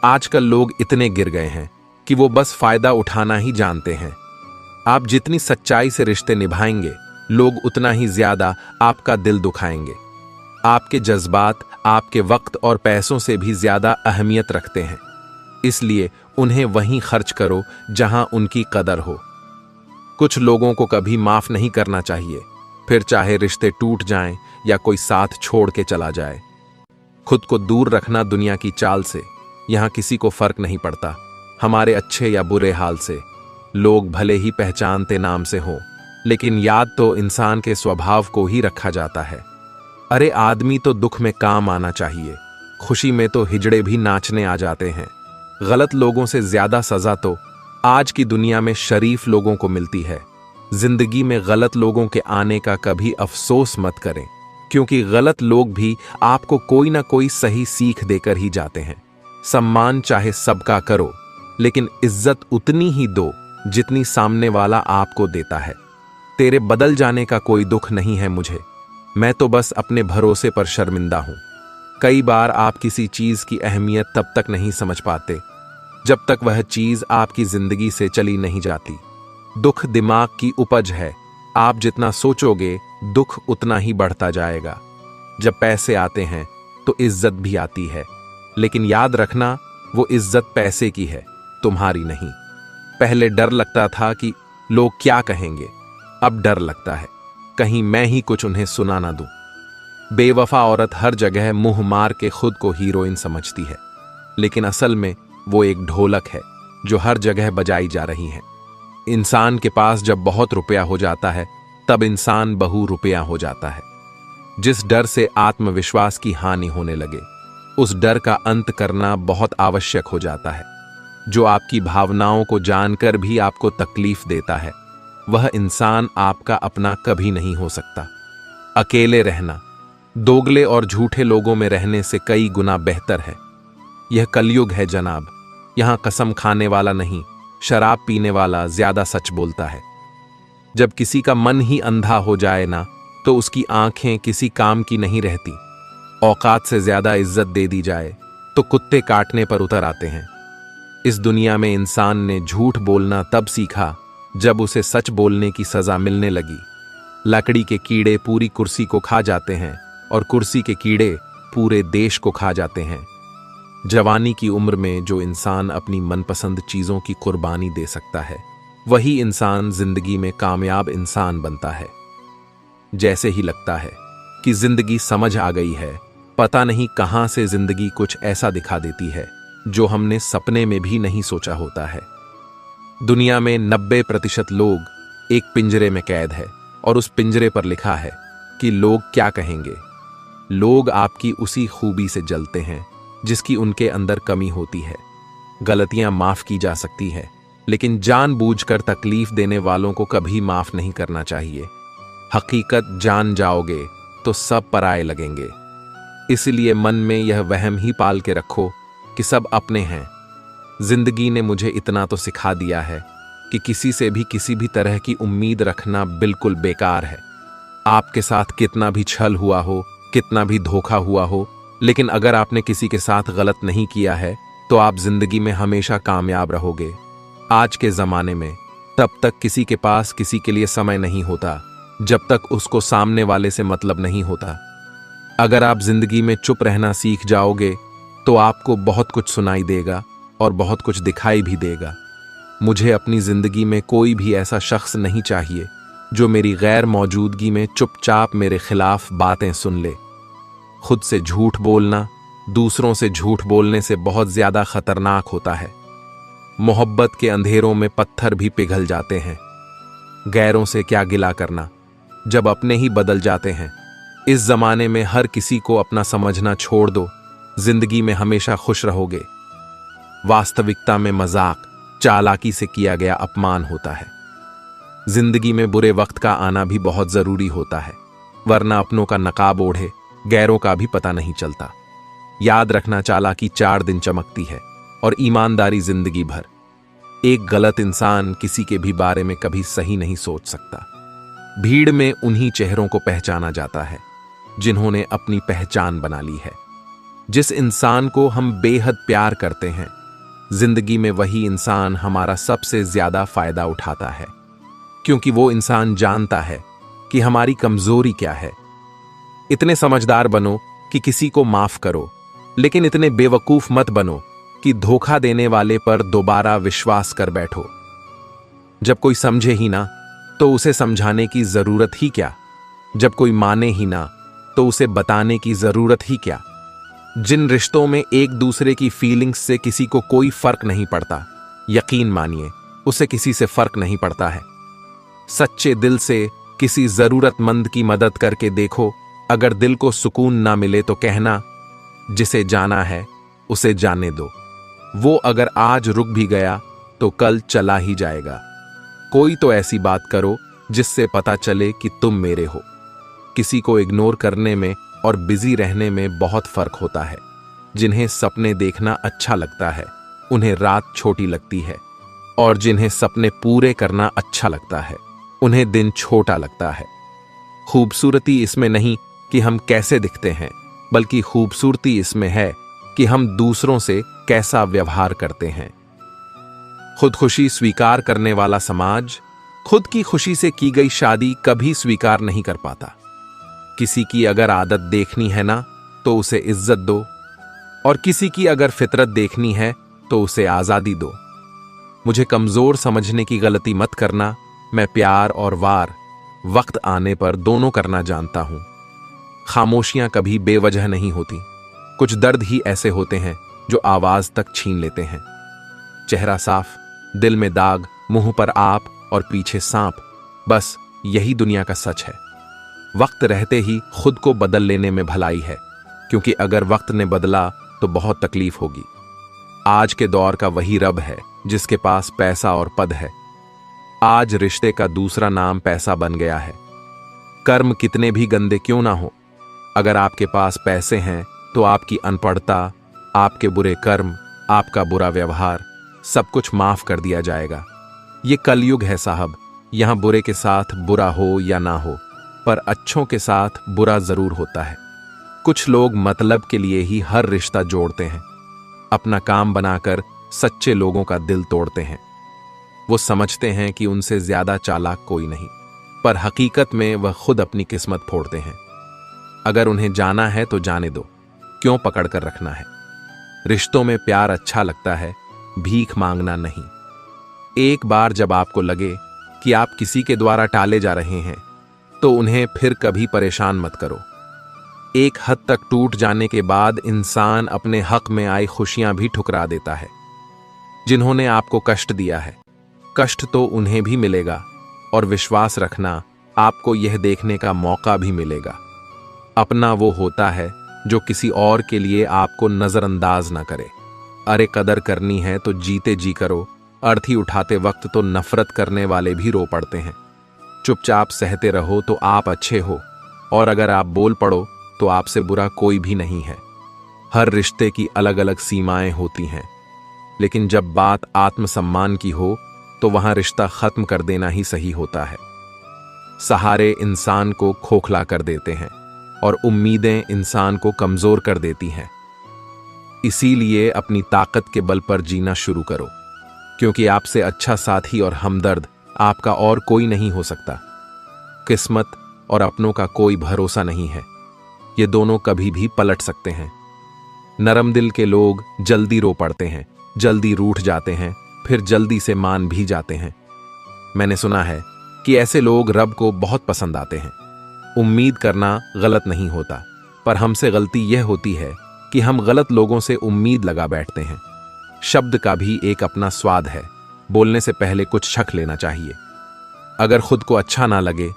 आजकल लोग इतने गिर गए हैं कि वो बस फायदा उठाना ही जानते हैं। आप जितनी सच्चाई से रिश्ते निभाएंगे, लोग उतना ही ज्यादा आपका दिल दुखाएंगे। आपके जज्बात आपके वक्त और पैसों से भी ज्यादा अहमियत रखते हैं, इसलिए उन्हें वहीं खर्च करो जहां उनकी कदर हो। कुछ लोगों को कभी माफ नहीं करना चाहिए, फिर चाहे रिश्ते टूट जाएं या कोई साथ छोड़ के चला जाए। खुद को दूर रखना दुनिया की चाल से, यहां किसी को फर्क नहीं पड़ता हमारे अच्छे या बुरे हाल से। लोग भले ही पहचानते नाम से हो, लेकिन याद तो इंसान के स्वभाव को ही रखा जाता है। अरे आदमी तो दुख में काम आना चाहिए, खुशी में तो हिजड़े भी नाचने आ जाते हैं। गलत लोगों से ज्यादा सजा तो आज की दुनिया में शरीफ लोगों को मिलती है। जिंदगी में गलत लोगों के आने का कभी अफसोस मत करें, क्योंकि गलत लोग भी आपको कोई ना कोई सही सीख देकर ही जाते हैं। सम्मान चाहे सबका करो, लेकिन इज्जत उतनी ही दो जितनी सामने वाला आपको देता है। तेरे बदल जाने का कोई दुख नहीं है मुझे, मैं तो बस अपने भरोसे पर शर्मिंदा हूं। कई बार आप किसी चीज की अहमियत तब तक नहीं समझ पाते जब तक वह चीज आपकी जिंदगी से चली नहीं जाती। दुख दिमाग की उपज है, आप जितना सोचोगे दुख उतना ही बढ़ता जाएगा। जब पैसे आते हैं तो इज्जत भी आती है, लेकिन याद रखना वो इज्जत पैसे की है, तुम्हारी नहीं। पहले डर लगता था कि लोग क्या कहेंगे, अब डर लगता है कहीं मैं ही कुछ उन्हें सुना ना दूं। बेवफा औरत हर जगह मुंह मार के खुद को हीरोइन समझती है, लेकिन असल में वो एक ढोलक है जो हर जगह बजाई जा रही है। इंसान के पास जब बहुत रुपया हो जाता है, तब इंसान बहु रुपया हो जाता है। जिस डर से आत्मविश्वास की हानि होने लगे, उस डर का अंत करना बहुत आवश्यक हो जाता है। जो आपकी भावनाओं को जानकर भी आपको तकलीफ देता है, वह इंसान आपका अपना कभी नहीं हो सकता। अकेले रहना दोगले और झूठे लोगों में रहने से कई गुना बेहतर है। यह कलयुग है जनाब, यहां कसम खाने वाला नहीं, शराब पीने वाला ज्यादा सच बोलता है। जब किसी का मन ही अंधा हो जाए ना, तो उसकी आंखें किसी काम की नहीं रहती। औकात से ज्यादा इज्जत दे दी जाए तो कुत्ते काटने पर उतर आते हैं। इस दुनिया में इंसान ने झूठ बोलना तब सीखा जब उसे सच बोलने की सजा मिलने लगी। लकड़ी के कीड़े पूरी कुर्सी को खा जाते हैं और कुर्सी के कीड़े पूरे देश को खा जाते हैं। जवानी की उम्र में जो इंसान अपनी मनपसंद चीजों की कुर्बानी दे सकता है, वही इंसान जिंदगी में कामयाब इंसान बनता है। जैसे ही लगता है कि जिंदगी समझ आ गई है, पता नहीं कहां से जिंदगी कुछ ऐसा दिखा देती है जो हमने सपने में भी नहीं सोचा होता है। दुनिया में 90% लोग एक पिंजरे में कैद है और उस पिंजरे पर लिखा है कि लोग क्या कहेंगे। लोग आपकी उसी खूबी से जलते हैं जिसकी उनके अंदर कमी होती है। गलतियां माफ की जा सकती है, लेकिन जानबूझकर तकलीफ देने वालों को कभी माफ नहीं करना चाहिए। हकीकत जान जाओगे तो सब पराये लगेंगे। इसलिए मन में यह वहम ही पाल के रखो कि सब अपने हैं। जिंदगी ने मुझे इतना तो सिखा दिया है कि किसी से भी किसी भी तरह की उम्मीद रखना बिल्कुल बेकार है। आपके साथ कितना भी छल हुआ हो, कितना भी धोखा हुआ हो, लेकिन अगर आपने किसी के साथ गलत नहीं किया है तो आप जिंदगी में हमेशा कामयाब रहोगे। आज के जमाने में तब तक किसी के पास किसी के लिए समय नहीं होता जब तक उसको सामने वाले से मतलब नहीं होता। अगर आप जिंदगी में चुप रहना सीख जाओगे तो आपको बहुत कुछ सुनाई देगा और बहुत कुछ दिखाई भी देगा। मुझे अपनी जिंदगी में कोई भी ऐसा शख्स नहीं चाहिए जो मेरी गैर मौजूदगी में चुपचाप मेरे खिलाफ बातें सुन ले। खुद से झूठ बोलना दूसरों से झूठ बोलने से बहुत ज्यादा खतरनाक होता है। मोहब्बत के अंधेरों में पत्थर भी पिघल जाते हैं। गैरों से क्या गिला करना जब अपने ही बदल जाते हैं। इस जमाने में हर किसी को अपना समझना छोड़ दो, जिंदगी में हमेशा खुश रहोगे। वास्तविकता में मजाक, चालाकी से किया गया अपमान होता है। जिंदगी में बुरे वक्त का आना भी बहुत जरूरी होता है, वरना अपनों का नकाब ओढ़े गैरों का भी पता नहीं चलता। याद रखना, चालाकी 4 दिन चमकती है और ईमानदारी जिंदगी भर। एक गलत इंसान किसी के भी बारे में कभी सही नहीं सोच सकता। भीड़ में उन्हीं चेहरों को पहचाना जाता है जिन्होंने अपनी पहचान बना ली है। जिस इंसान को हम बेहद प्यार करते हैं, जिंदगी में वही इंसान हमारा सबसे ज्यादा फायदा उठाता है, क्योंकि वो इंसान जानता है कि हमारी कमजोरी क्या है। इतने समझदार बनो कि किसी को माफ करो, लेकिन इतने बेवकूफ मत बनो कि धोखा देने वाले पर दोबारा विश्वास कर बैठो। जब कोई समझे ही ना तो उसे समझाने की जरूरत ही क्या, जब कोई माने ही ना तो उसे बताने की जरूरत ही क्या। जिन रिश्तों में एक दूसरे की फीलिंग्स से किसी को कोई फर्क नहीं पड़ता, यकीन मानिए उसे किसी से फर्क नहीं पड़ता है। सच्चे दिल से किसी जरूरतमंद की मदद करके देखो, अगर दिल को सुकून ना मिले तो कहना, जिसे जाना है उसे जाने दो। वो अगर आज रुक भी गया तो कल चला ही जाएगा। कोई तो ऐसी बात करो जिससे पता चले कि तुम मेरे हो। किसी को इग्नोर करने में और बिजी रहने में बहुत फर्क होता है। जिन्हें सपने देखना अच्छा लगता है उन्हें रात छोटी लगती है, और जिन्हें सपने पूरे करना अच्छा लगता है उन्हें दिन छोटा लगता है। खूबसूरती इसमें नहीं कि हम कैसे दिखते हैं, बल्कि खूबसूरती इसमें है कि हम दूसरों से कैसा व्यवहार करते हैं। खुदकुशी स्वीकार करने वाला समाज खुद की खुशी से की गई शादी कभी स्वीकार नहीं कर पाता। किसी की अगर आदत देखनी है ना तो उसे इज्जत दो, और किसी की अगर फितरत देखनी है तो उसे आजादी दो। मुझे कमजोर समझने की गलती मत करना। मैं प्यार और वार वक्त आने पर दोनों करना जानता हूं। खामोशियां कभी बेवजह नहीं होती। कुछ दर्द ही ऐसे होते हैं जो आवाज तक छीन लेते हैं। चेहरा साफ, दिल में दाग, मुंह पर आप और पीछे सांप, बस यही दुनिया का सच है। वक्त रहते ही खुद को बदल लेने में भलाई है, क्योंकि अगर वक्त ने बदला तो बहुत तकलीफ होगी। आज के दौर का वही रब है जिसके पास पैसा और पद है। आज रिश्ते का दूसरा नाम पैसा बन गया है। कर्म कितने भी गंदे क्यों ना हो, अगर आपके पास पैसे हैं तो आपकी अनपढ़ता, आपके बुरे कर्म, आपका बुरा व्यवहार, सब कुछ माफ कर दिया जाएगा। ये कलयुग है साहब। यहां बुरे के साथ बुरा हो या ना हो, पर अच्छों के साथ बुरा जरूर होता है। कुछ लोग मतलब के लिए ही हर रिश्ता जोड़ते हैं। अपना काम बनाकर सच्चे लोगों का दिल तोड़ते हैं। वो समझते हैं कि उनसे ज्यादा चालाक कोई नहीं, पर हकीकत में वह खुद अपनी किस्मत फोड़ते हैं। अगर उन्हें जाना है तो जाने दो, क्यों पकड़ कर रखना है। रिश्तों में प्यार अच्छा लगता है, भीख मांगना नहीं। एक बार जब आपको लगे कि आप किसी के द्वारा टाले जा रहे हैं तो उन्हें फिर कभी परेशान मत करो। एक हद तक टूट जाने के बाद इंसान अपने हक में आई खुशियां भी ठुकरा देता है। जिन्होंने आपको कष्ट दिया है, कष्ट तो उन्हें भी मिलेगा, और विश्वास रखना आपको यह देखने का मौका भी मिलेगा। अपना वो होता है जो किसी और के लिए आपको नजरअंदाज ना करे। अरे कदर करनी है तो जीते जी करो। अर्थी उठाते वक्त तो नफरत करने वाले भी रो पड़ते हैं। चुपचाप सहते रहो तो आप अच्छे हो, और अगर आप बोल पड़ो तो आपसे बुरा कोई भी नहीं है। हर रिश्ते की अलग अलग सीमाएं होती हैं, लेकिन जब बात आत्मसम्मान की हो तो वहां रिश्ता खत्म कर देना ही सही होता है। सहारे इंसान को खोखला कर देते हैं और उम्मीदें इंसान को कमजोर कर देती हैं। इसीलिए अपनी ताकत के बल पर जीना शुरू करो, क्योंकि आपसे अच्छा साथी और हमदर्द आपका और कोई नहीं हो सकता। किस्मत और अपनों का कोई भरोसा नहीं है, ये दोनों कभी भी पलट सकते हैं। नरम दिल के लोग जल्दी रो पड़ते हैं, जल्दी रूठ जाते हैं, फिर जल्दी से मान भी जाते हैं। मैंने सुना है कि ऐसे लोग रब को बहुत पसंद आते हैं। उम्मीद करना गलत नहीं होता, पर हमसे गलती यह होती है कि हम गलत लोगों से उम्मीद लगा बैठते हैं। शब्द का भी एक अपना स्वाद है, बोलने से पहले कुछ छक लेना चाहिए। अगर खुद को अच्छा ना लगे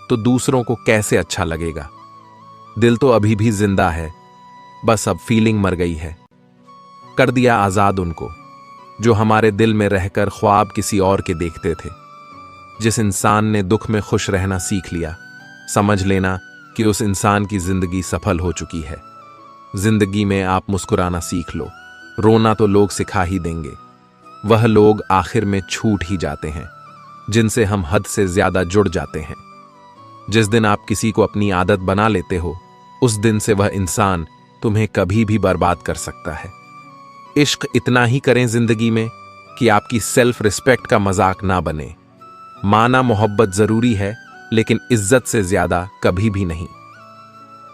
तो दूसरों को कैसे अच्छा लगेगा। दिल तो अभी भी जिंदा है, बस अब फीलिंग मर गई है। कर दिया आजाद उनको जो हमारे दिल में रहकर ख्वाब किसी और के देखते थे। जिस इंसान ने दुख में खुश रहना सीख लिया, समझ लेना कि उस इंसान की जिंदगी सफल हो चुकी है। जिंदगी में आप मुस्कुराना सीख लो, रोना तो लोग सिखा ही देंगे। वह लोग आखिर में छूट ही जाते हैं जिनसे हम हद से ज्यादा जुड़ जाते हैं। जिस दिन आप किसी को अपनी आदत बना लेते हो, उस दिन से वह इंसान तुम्हें कभी भी बर्बाद कर सकता है। इश्क इतना ही करें जिंदगी में कि आपकी सेल्फ रिस्पेक्ट का मजाक ना बने। माना मोहब्बत जरूरी है, लेकिन इज्जत से ज्यादा कभी भी नहीं।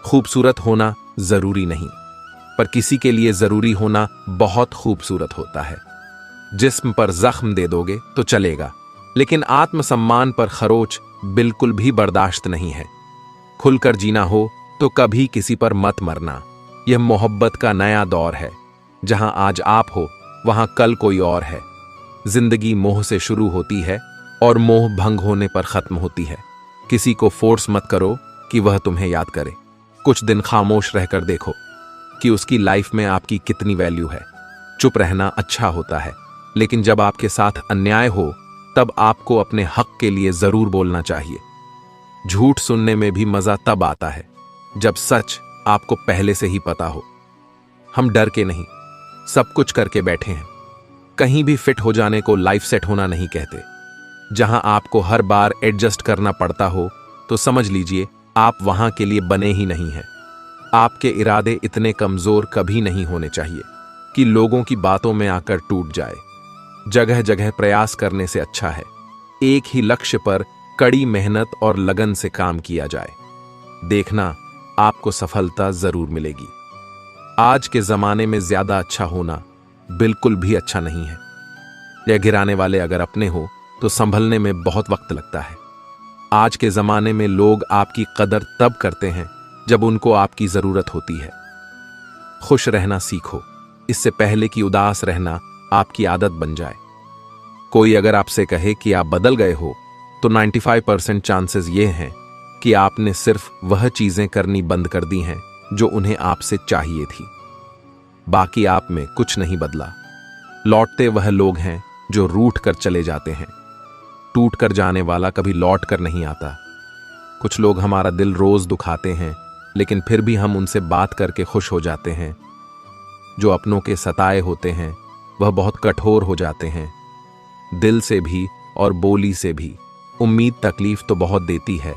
खूबसूरत होना जरूरी नहीं, पर किसी के लिए जरूरी होना बहुत खूबसूरत होता है। जिस्म पर जख्म दे दोगे तो चलेगा, लेकिन आत्मसम्मान पर खरोच बिल्कुल भी बर्दाश्त नहीं है। खुलकर जीना हो तो कभी किसी पर मत मरना। यह मोहब्बत का नया दौर है। जहां आज आप हो वहां कल कोई और है। जिंदगी मोह से शुरू होती है और मोह भंग होने पर खत्म होती है। किसी को फोर्स मत करो कि वह तुम्हें याद करे। कुछ दिन खामोश रहकर देखो कि उसकी लाइफ में आपकी कितनी वैल्यू है। चुप रहना अच्छा होता है, लेकिन जब आपके साथ अन्याय हो तब आपको अपने हक के लिए जरूर बोलना चाहिए। झूठ सुनने में भी मजा तब आता है जब सच आपको पहले से ही पता हो। हम डर के नहीं, सब कुछ करके बैठे हैं। कहीं भी फिट हो जाने को लाइफ सेट होना नहीं कहते। जहां आपको हर बार एडजस्ट करना पड़ता हो तो समझ लीजिए आप वहां के लिए बने ही नहीं हैं। आपके इरादे इतने कमजोर कभी नहीं होने चाहिए कि लोगों की बातों में आकर टूट जाए। जगह जगह प्रयास करने से अच्छा है एक ही लक्ष्य पर कड़ी मेहनत और लगन से काम किया जाए। देखना, आपको सफलता जरूर मिलेगी। आज के जमाने में ज्यादा अच्छा होना बिल्कुल भी अच्छा नहीं है। यह गिराने वाले अगर अपने हो तो संभलने में बहुत वक्त लगता है। आज के जमाने में लोग आपकी कदर तब करते हैं जब उनको आपकी जरूरत होती है। खुश रहना सीखो, इससे पहले कि उदास रहना आपकी आदत बन जाए। कोई अगर आपसे कहे कि आप बदल गए हो तो 95% चांसेस ये हैं कि आपने सिर्फ वह चीजें करनी बंद कर दी हैं जो उन्हें आपसे चाहिए थी। बाकी आप में कुछ नहीं बदला। लौटते वह लोग हैं जो रूठ कर चले जाते हैं। टूट कर जाने वाला कभी लौट कर नहीं आता। कुछ लोग हमारा दिल रोज दुखाते हैं, लेकिन फिर भी हम उनसे बात करके खुश हो जाते हैं। जो अपनों के सताए होते हैं वह बहुत कठोर हो जाते हैं। दिल से भी और बोली से भी। उम्मीद तकलीफ तो बहुत देती है,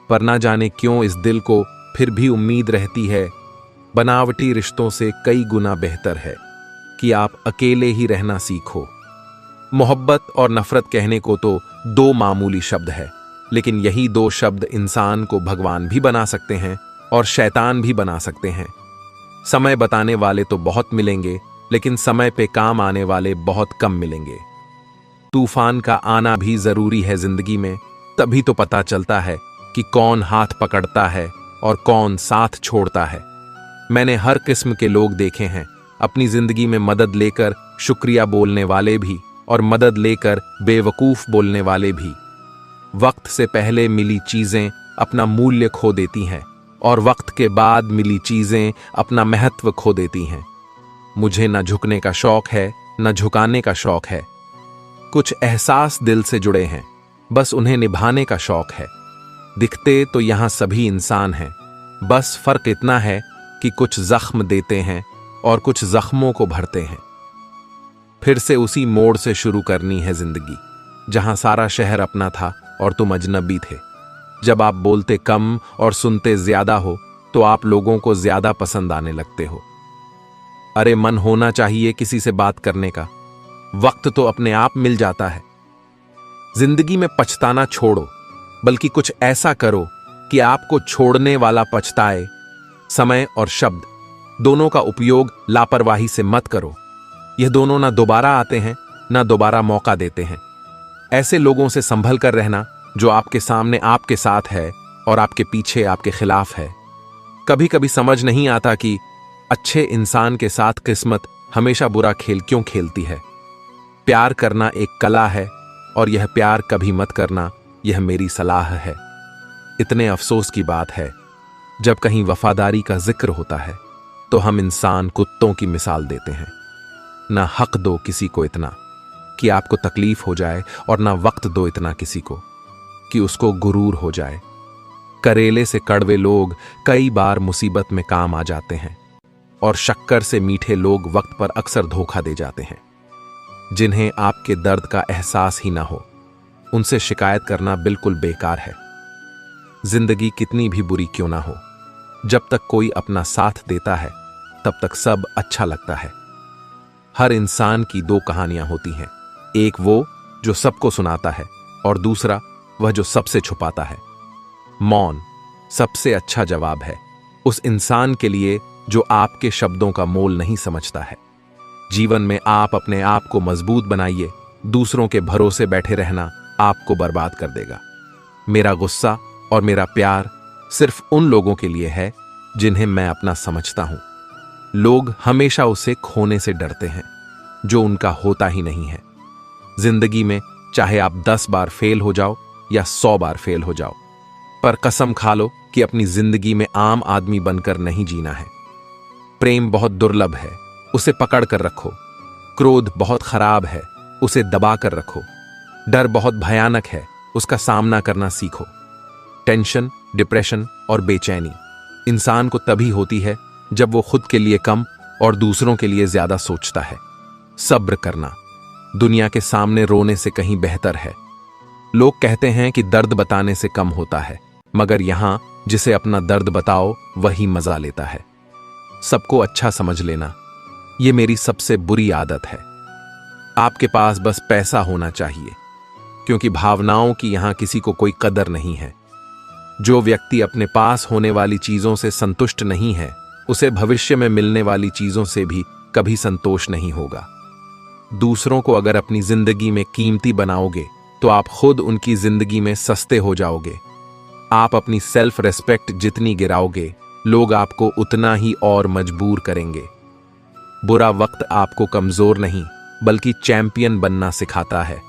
पर ना जाने क्यों इस दिल को फिर भी उम्मीद रहती है। बनावटी रिश्तों से कई गुना बेहतर है कि आप अकेले ही रहना सीखो। मोहब्बत और नफरत कहने को तो दो मामूली शब्द है, लेकिन यही दो शब्द इंसान को भगवान भी बना सकते हैं और शैतान भी बना सकते हैं। समय बताने वाले तो बहुत मिलेंगे, लेकिन समय पे काम आने वाले बहुत कम मिलेंगे। तूफान का आना भी जरूरी है जिंदगी में, तभी तो पता चलता है कि कौन हाथ पकड़ता है और कौन साथ छोड़ता है। मैंने हर किस्म के लोग देखे हैं, अपनी जिंदगी में मदद लेकर शुक्रिया बोलने वाले भी और मदद लेकर बेवकूफ बोलने वाले भी। वक्त से पहले मिली चीजें अपना मूल्य खो देती हैं और वक्त के बाद मिली चीजें अपना महत्व खो देती हैं। मुझे न झुकने का शौक है न झुकाने का शौक है। कुछ एहसास दिल से जुड़े हैं, बस उन्हें निभाने का शौक है। दिखते तो यहां सभी इंसान हैं, बस फर्क इतना है कि कुछ जख्म देते हैं और कुछ जख्मों को भरते हैं। फिर से उसी मोड़ से शुरू करनी है जिंदगी, जहां सारा शहर अपना था और तुम अजनबी थे। जब आप बोलते कम और सुनते ज्यादा हो तो आप लोगों को ज्यादा पसंद आने लगते हो। अरे मन होना चाहिए किसी से बात करने का, वक्त तो अपने आप मिल जाता है। जिंदगी में पछताना छोड़ो, बल्कि कुछ ऐसा करो कि आपको छोड़ने वाला पछताए। समय और शब्द दोनों का उपयोग लापरवाही से मत करो। यह दोनों ना दोबारा आते हैं ना दोबारा मौका देते हैं। ऐसे लोगों से संभल कर रहना जो आपके सामने आपके साथ है और आपके पीछे आपके खिलाफ है। कभी कभी समझ नहीं आता कि अच्छे इंसान के साथ किस्मत हमेशा बुरा खेल क्यों खेलती है। प्यार करना एक कला है और यह प्यार कभी मत करना, यह मेरी सलाह है। इतने अफसोस की बात है, जब कहीं वफादारी का जिक्र होता है तो हम इंसान कुत्तों की मिसाल देते हैं। ना हक दो किसी को इतना कि आपको तकलीफ हो जाए और ना वक्त दो इतना किसी को कि उसको गुरूर हो जाए। करेले से कड़वे लोग कई बार मुसीबत में काम आ जाते हैं और शक्कर से मीठे लोग वक्त पर अक्सर धोखा दे जाते हैं। जिन्हें आपके दर्द का एहसास ही ना हो, उनसे शिकायत करना बिल्कुल बेकार है। जिंदगी कितनी भी बुरी क्यों ना हो, जब तक कोई अपना साथ देता है तब तक सब अच्छा लगता है। हर इंसान की दो कहानियां होती हैं, एक वो जो सबको सुनाता है और दूसरा वह जो सबसे छुपाता है। मौन सबसे अच्छा जवाब है उस इंसान के लिए जो आपके शब्दों का मोल नहीं समझता है। जीवन में आप अपने आप को मजबूत बनाइए, दूसरों के भरोसे बैठे रहना आपको बर्बाद कर देगा। मेरा गुस्सा और मेरा प्यार सिर्फ उन लोगों के लिए है जिन्हें मैं अपना समझता हूं। लोग हमेशा उसे खोने से डरते हैं जो उनका होता ही नहीं है। जिंदगी में चाहे आप 10 बार फेल हो जाओ या 100 बार फेल हो जाओ, पर कसम खा लो कि अपनी जिंदगी में आम आदमी बनकर नहीं जीना है। प्रेम बहुत दुर्लभ है, उसे पकड़ कर रखो। क्रोध बहुत खराब है, उसे दबा कर रखो। डर बहुत भयानक है, उसका सामना करना सीखो। टेंशन, डिप्रेशन और बेचैनी इंसान को तभी होती है जब वो खुद के लिए कम और दूसरों के लिए ज्यादा सोचता है। सब्र करना दुनिया के सामने रोने से कहीं बेहतर है। लोग कहते हैं कि दर्द बताने से कम होता है, मगर यहां जिसे अपना दर्द बताओ वही मजा लेता है। सबको अच्छा समझ लेना यह मेरी सबसे बुरी आदत है। आपके पास बस पैसा होना चाहिए, क्योंकि भावनाओं की यहां किसी को कोई कदर नहीं है। जो व्यक्ति अपने पास होने वाली चीजों से संतुष्ट नहीं है, उसे भविष्य में मिलने वाली चीजों से भी कभी संतोष नहीं होगा। दूसरों को अगर अपनी जिंदगी में कीमती बनाओगे तो आप खुद उनकी जिंदगी में सस्ते हो जाओगे। आप अपनी सेल्फ रेस्पेक्ट जितनी गिराओगे, लोग आपको उतना ही और मजबूर करेंगे। बुरा वक्त आपको कमजोर नहीं बल्कि चैंपियन बनना सिखाता है।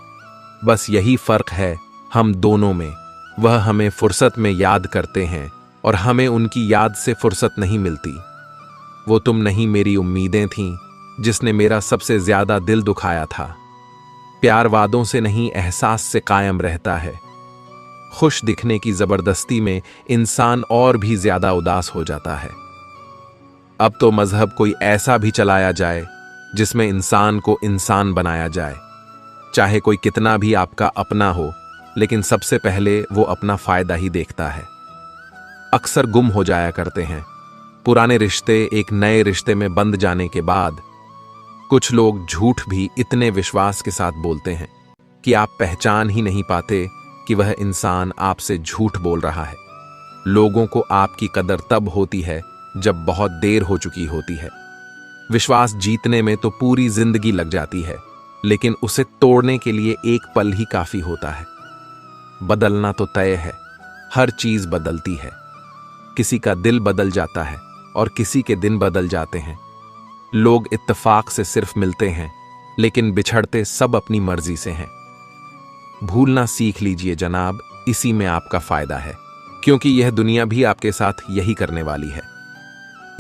बस यही फर्क है हम दोनों में। वह हमें फुर्सत में याद करते हैं और हमें उनकी याद से फुर्सत नहीं मिलती। वो तुम नहीं मेरी उम्मीदें थीं जिसने मेरा सबसे ज्यादा दिल दुखाया था। प्यार वादों से नहीं एहसास से कायम रहता है। खुश दिखने की जबरदस्ती में इंसान और भी ज्यादा उदास हो जाता है। अब तो मजहब कोई ऐसा भी चलाया जाए जिसमें इंसान को इंसान बनाया जाए। चाहे कोई कितना भी आपका अपना हो, लेकिन सबसे पहले वो अपना फायदा ही देखता है। अक्सर गुम हो जाया करते हैं पुराने रिश्ते एक नए रिश्ते में बंध जाने के बाद। कुछ लोग झूठ भी इतने विश्वास के साथ बोलते हैं कि आप पहचान ही नहीं पाते कि वह इंसान आपसे झूठ बोल रहा है। लोगों को आपकी कदर तब होती है जब बहुत देर हो चुकी होती है। विश्वास जीतने में तो पूरी जिंदगी लग जाती है, लेकिन उसे तोड़ने के लिए एक पल ही काफी होता है। बदलना तो तय है, हर चीज बदलती है। किसी का दिल बदल जाता है और किसी के दिन बदल जाते हैं। लोग इत्तेफाक से सिर्फ मिलते हैं, लेकिन बिछड़ते सब अपनी मर्जी से हैं। भूलना सीख लीजिए जनाब, इसी में आपका फायदा है, क्योंकि यह दुनिया भी आपके साथ यही करने वाली है।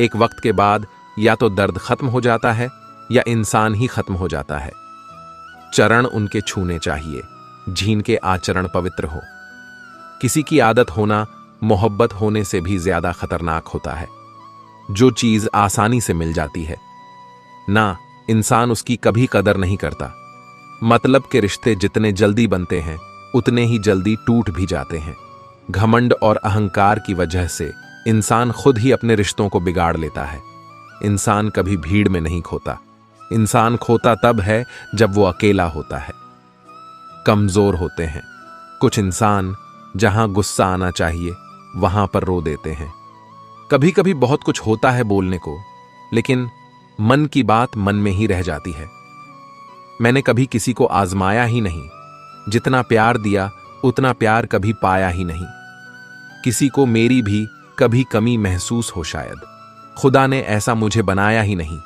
एक वक्त के बाद या तो दर्द खत्म हो जाता है या इंसान ही खत्म हो जाता है। चरण उनके छूने चाहिए जिनके आचरण पवित्र हो। किसी की आदत होना मोहब्बत होने से भी ज्यादा खतरनाक होता है। जो चीज आसानी से मिल जाती है ना, इंसान उसकी कभी कदर नहीं करता। मतलब के रिश्ते जितने जल्दी बनते हैं उतने ही जल्दी टूट भी जाते हैं। घमंड और अहंकार की वजह से इंसान खुद ही अपने रिश्तों को बिगाड़ लेता है। इंसान कभी भीड़ में नहीं खोता। इंसान खोता तब है जब वो अकेला होता है। कमजोर होते हैं कुछ इंसान, जहां गुस्सा आना चाहिए वहां पर रो देते हैं। कभी कभी बहुत कुछ होता है बोलने को, लेकिन मन की बात मन में ही रह जाती है। मैंने कभी किसी को आजमाया ही नहीं। जितना प्यार दिया उतना प्यार कभी पाया ही नहीं। किसी को मेरी भी कभी कमी महसूस हो शायद। खुदा ने ऐसा मुझे बनाया ही नहीं।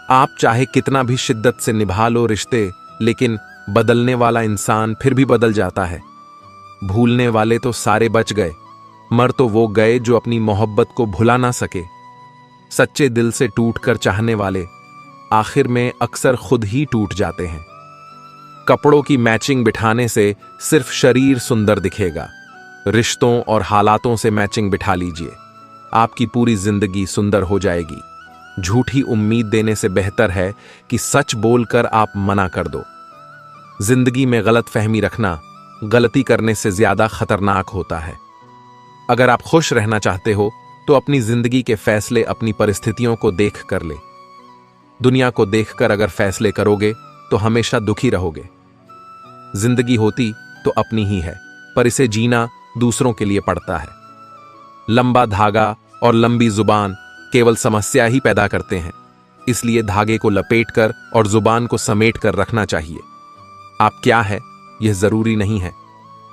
आप चाहे कितना भी शिद्दत से निभा लो रिश्ते, लेकिन बदलने वाला इंसान फिर भी बदल जाता है। भूलने वाले तो सारे बच गए, मर तो वो गए जो अपनी मोहब्बत को भुला ना सके। सच्चे दिल से टूटकर चाहने वाले आखिर में अक्सर खुद ही टूट जाते हैं। कपड़ों की मैचिंग बिठाने से सिर्फ शरीर सुंदर दिखेगा। रिश्तों और हालातों से मैचिंग बिठा लीजिए, आपकी पूरी जिंदगी सुंदर हो जाएगी। झूठी उम्मीद देने से बेहतर है कि सच बोलकर आप मना कर दो। जिंदगी में गलत फहमी रखना गलती करने से ज्यादा खतरनाक होता है। अगर आप खुश रहना चाहते हो तो अपनी जिंदगी के फैसले अपनी परिस्थितियों को देख कर ले। दुनिया को देखकर अगर फैसले करोगे तो हमेशा दुखी रहोगे। जिंदगी होती तो अपनी ही है, पर इसे जीना दूसरों के लिए पड़ता है। लंबा धागा और लंबी जुबान केवल समस्या ही पैदा करते हैं, इसलिए धागे को लपेटकर और जुबान को समेट कर रखना चाहिए। आप क्या है यह जरूरी नहीं है,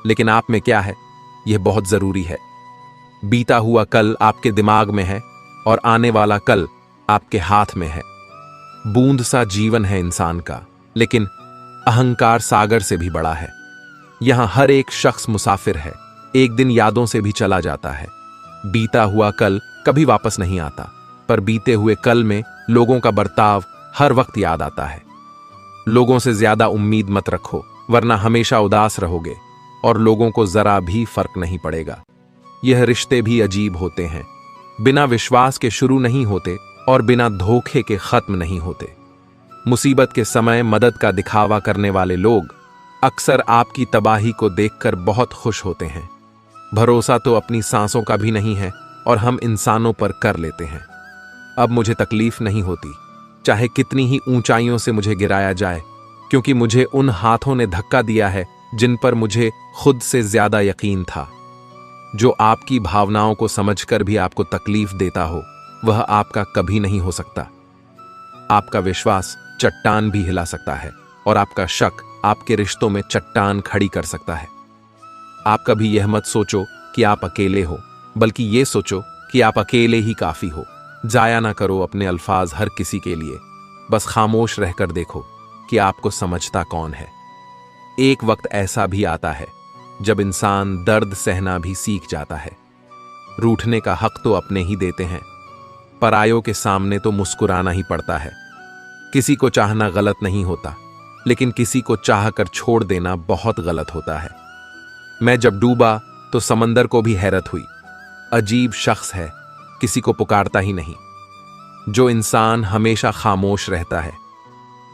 लेकिन आप में क्या है यह बहुत जरूरी है। बीता हुआ कल आपके दिमाग में है और आने वाला कल आपके हाथ में है। बूंद सा जीवन है इंसान का, लेकिन अहंकार सागर से भी बड़ा है। यहां हर एक शख्स मुसाफिर है, एक दिन यादों से भी चला जाता है। बीता हुआ कल कभी वापस नहीं आता, पर बीते हुए कल में लोगों का बर्ताव हर वक्त याद आता है। लोगों से ज्यादा उम्मीद मत रखो, वरना हमेशा उदास रहोगे और लोगों को जरा भी फर्क नहीं पड़ेगा। यह रिश्ते भी अजीब होते हैं, बिना विश्वास के शुरू नहीं होते और बिना धोखे के खत्म नहीं होते। मुसीबत के समय मदद का दिखावा करने वाले लोग अक्सर आपकी तबाही को देखकर बहुत खुश होते हैं। भरोसा तो अपनी सांसों का भी नहीं है और हम इंसानों पर कर लेते हैं। अब मुझे तकलीफ नहीं होती, चाहे कितनी ही ऊंचाइयों से मुझे गिराया जाए, क्योंकि मुझे उन हाथों ने धक्का दिया है जिन पर मुझे खुद से ज्यादा यकीन था। जो आपकी भावनाओं को समझकर भी आपको तकलीफ देता हो, वह आपका कभी नहीं हो सकता। आपका विश्वास चट्टान भी हिला सकता है और आपका शक आपके रिश्तों में चट्टान खड़ी कर सकता है। आप कभी यह मत सोचो कि आप अकेले हो, बल्कि यह सोचो कि आप अकेले ही काफी हो। जाया ना करो अपने अल्फाज हर किसी के लिए, बस खामोश रहकर देखो कि आपको समझता कौन है। एक वक्त ऐसा भी आता है जब इंसान दर्द सहना भी सीख जाता है। रूठने का हक तो अपने ही देते हैं, परायों के सामने तो मुस्कुराना ही पड़ता है। किसी को चाहना गलत नहीं होता, लेकिन किसी को चाहकर छोड़ देना बहुत गलत होता है। मैं जब डूबा तो समंदर को भी हैरत हुई। अजीब शख्स है, किसी को पुकारता ही नहीं। जो इंसान हमेशा खामोश रहता है,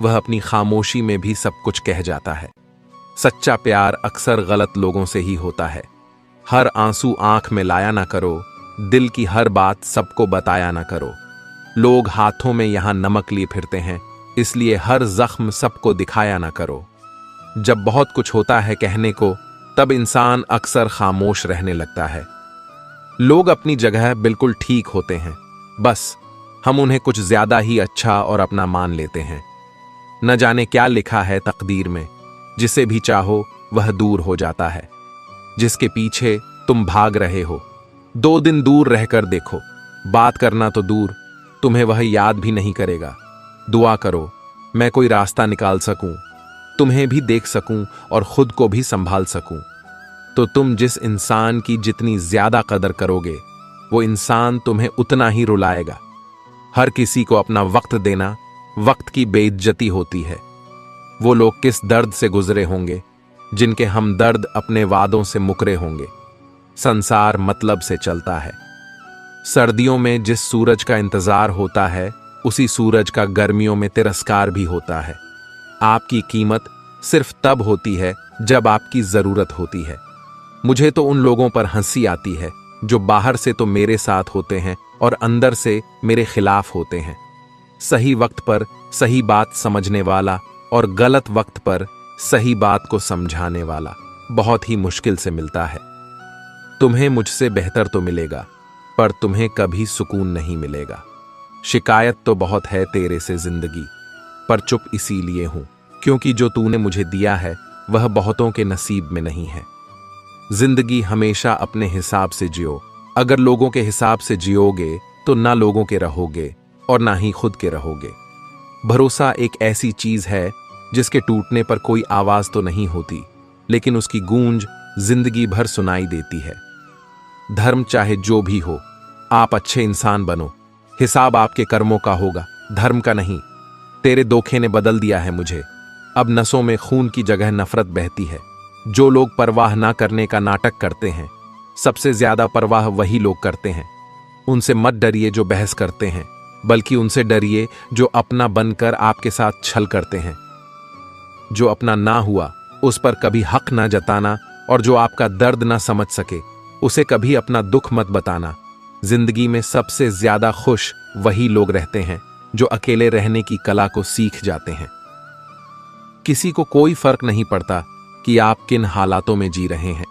वह अपनी खामोशी में भी सब कुछ कह जाता है। सच्चा प्यार अक्सर गलत लोगों से ही होता है। हर आंसू आंख में लाया ना करो, दिल की हर बात सबको बताया ना करो। लोग हाथों में यहां नमक लिए फिरते हैं, इसलिए हर जख्म सबको दिखाया ना करो। जब बहुत कुछ होता है कहने को, तब इंसान अक्सर खामोश रहने लगता है। लोग अपनी जगह बिल्कुल ठीक होते हैं, बस हम उन्हें कुछ ज्यादा ही अच्छा और अपना मान लेते हैं। न जाने क्या लिखा है तकदीर में, जिसे भी चाहो वह दूर हो जाता है। जिसके पीछे तुम भाग रहे हो, 2 दिन दूर रहकर देखो, बात करना तो दूर, तुम्हें वह याद भी नहीं करेगा। दुआ करो मैं कोई रास्ता निकाल सकूं, तुम्हें भी देख सकूं और खुद को भी संभाल सकूं। तो तुम जिस इंसान की जितनी ज्यादा कदर करोगे, वो इंसान तुम्हें उतना ही रुलाएगा। हर किसी को अपना वक्त देना वक्त की बेइज्जती होती है। वो लोग किस दर्द से गुजरे होंगे जिनके हमदर्द अपने वादों से मुकरे होंगे। संसार मतलब से चलता है। सर्दियों में जिस सूरज का इंतजार होता है, उसी सूरज का गर्मियों में तिरस्कार भी होता है। आपकी कीमत सिर्फ तब होती है जब आपकी जरूरत होती है। मुझे तो उन लोगों पर हंसी आती है जो बाहर से तो मेरे साथ होते हैं और अंदर से मेरे खिलाफ होते हैं। सही वक्त पर सही बात समझने वाला और गलत वक्त पर सही बात को समझाने वाला बहुत ही मुश्किल से मिलता है। तुम्हें मुझसे बेहतर तो मिलेगा, पर तुम्हें कभी सुकून नहीं मिलेगा। शिकायत तो बहुत है तेरे से जिंदगी, पर चुप इसीलिए हूं क्योंकि जो तूने मुझे दिया है वह बहुतों के नसीब में नहीं है। जिंदगी हमेशा अपने हिसाब से जियो। अगर लोगों के हिसाब से जियोगे तो ना लोगों के रहोगे और ना ही खुद के रहोगे। भरोसा एक ऐसी चीज है जिसके टूटने पर कोई आवाज तो नहीं होती, लेकिन उसकी गूंज जिंदगी भर सुनाई देती है। धर्म चाहे जो भी हो, आप अच्छे इंसान बनो। हिसाब आपके कर्मों का होगा, धर्म का नहीं। तेरे धोखे ने बदल दिया है मुझे। अब नसों में खून की जगह नफरत बहती है। जो लोग परवाह ना करने का नाटक करते हैं, सबसे ज्यादा परवाह वही लोग करते हैं। उनसे मत डरिए जो बहस करते हैं, बल्कि उनसे डरिए जो अपना बनकर आपके साथ छल करते हैं। जो अपना ना हुआ उस पर कभी हक ना जताना, और जो आपका दर्द ना समझ सके उसे कभी अपना दुख मत बताना। जिंदगी में सबसे ज्यादा खुश वही लोग रहते हैं जो अकेले रहने की कला को सीख जाते हैं। किसी को कोई फर्क नहीं पड़ता कि आप किन हालातों में जी रहे हैं।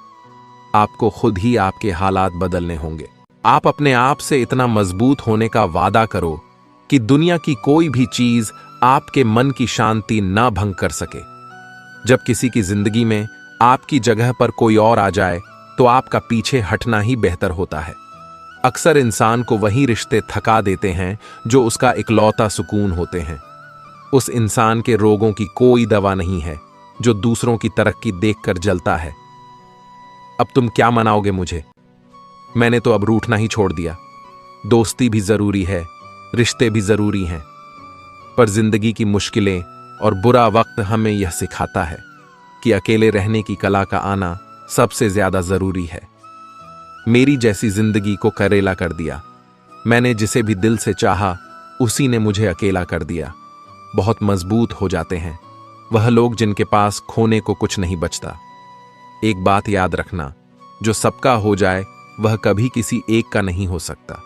आपको खुद ही आपके हालात बदलने होंगे। आप अपने आप से इतना मजबूत होने का वादा करो कि दुनिया की कोई भी चीज आपके मन की शांति ना भंग कर सके। जब किसी की जिंदगी में आपकी जगह पर कोई और आ जाए तो आपका पीछे हटना ही बेहतर होता है। अक्सर इंसान को वही रिश्ते थका देते हैं जो उसका इकलौता सुकून होते हैं। उस इंसान के रोगों की कोई दवा नहीं है जो दूसरों की तरक्की देखकर जलता है। अब तुम क्या मनाओगे मुझे? मैंने तो अब रूठना ही छोड़ दिया। दोस्ती भी जरूरी है, रिश्ते भी जरूरी हैं, पर जिंदगी की मुश्किलें और बुरा वक्त हमें यह सिखाता है कि अकेले रहने की कला का आना सबसे ज्यादा जरूरी है। मेरी जैसी जिंदगी को करेला कर दिया। मैंने जिसे भी दिल से चाहा उसी ने मुझे अकेला कर दिया। बहुत मजबूत हो जाते हैं वह लोग जिनके पास खोने को कुछ नहीं बचता। एक बात याद रखना, जो सबका हो जाए वह कभी किसी एक का नहीं हो सकता।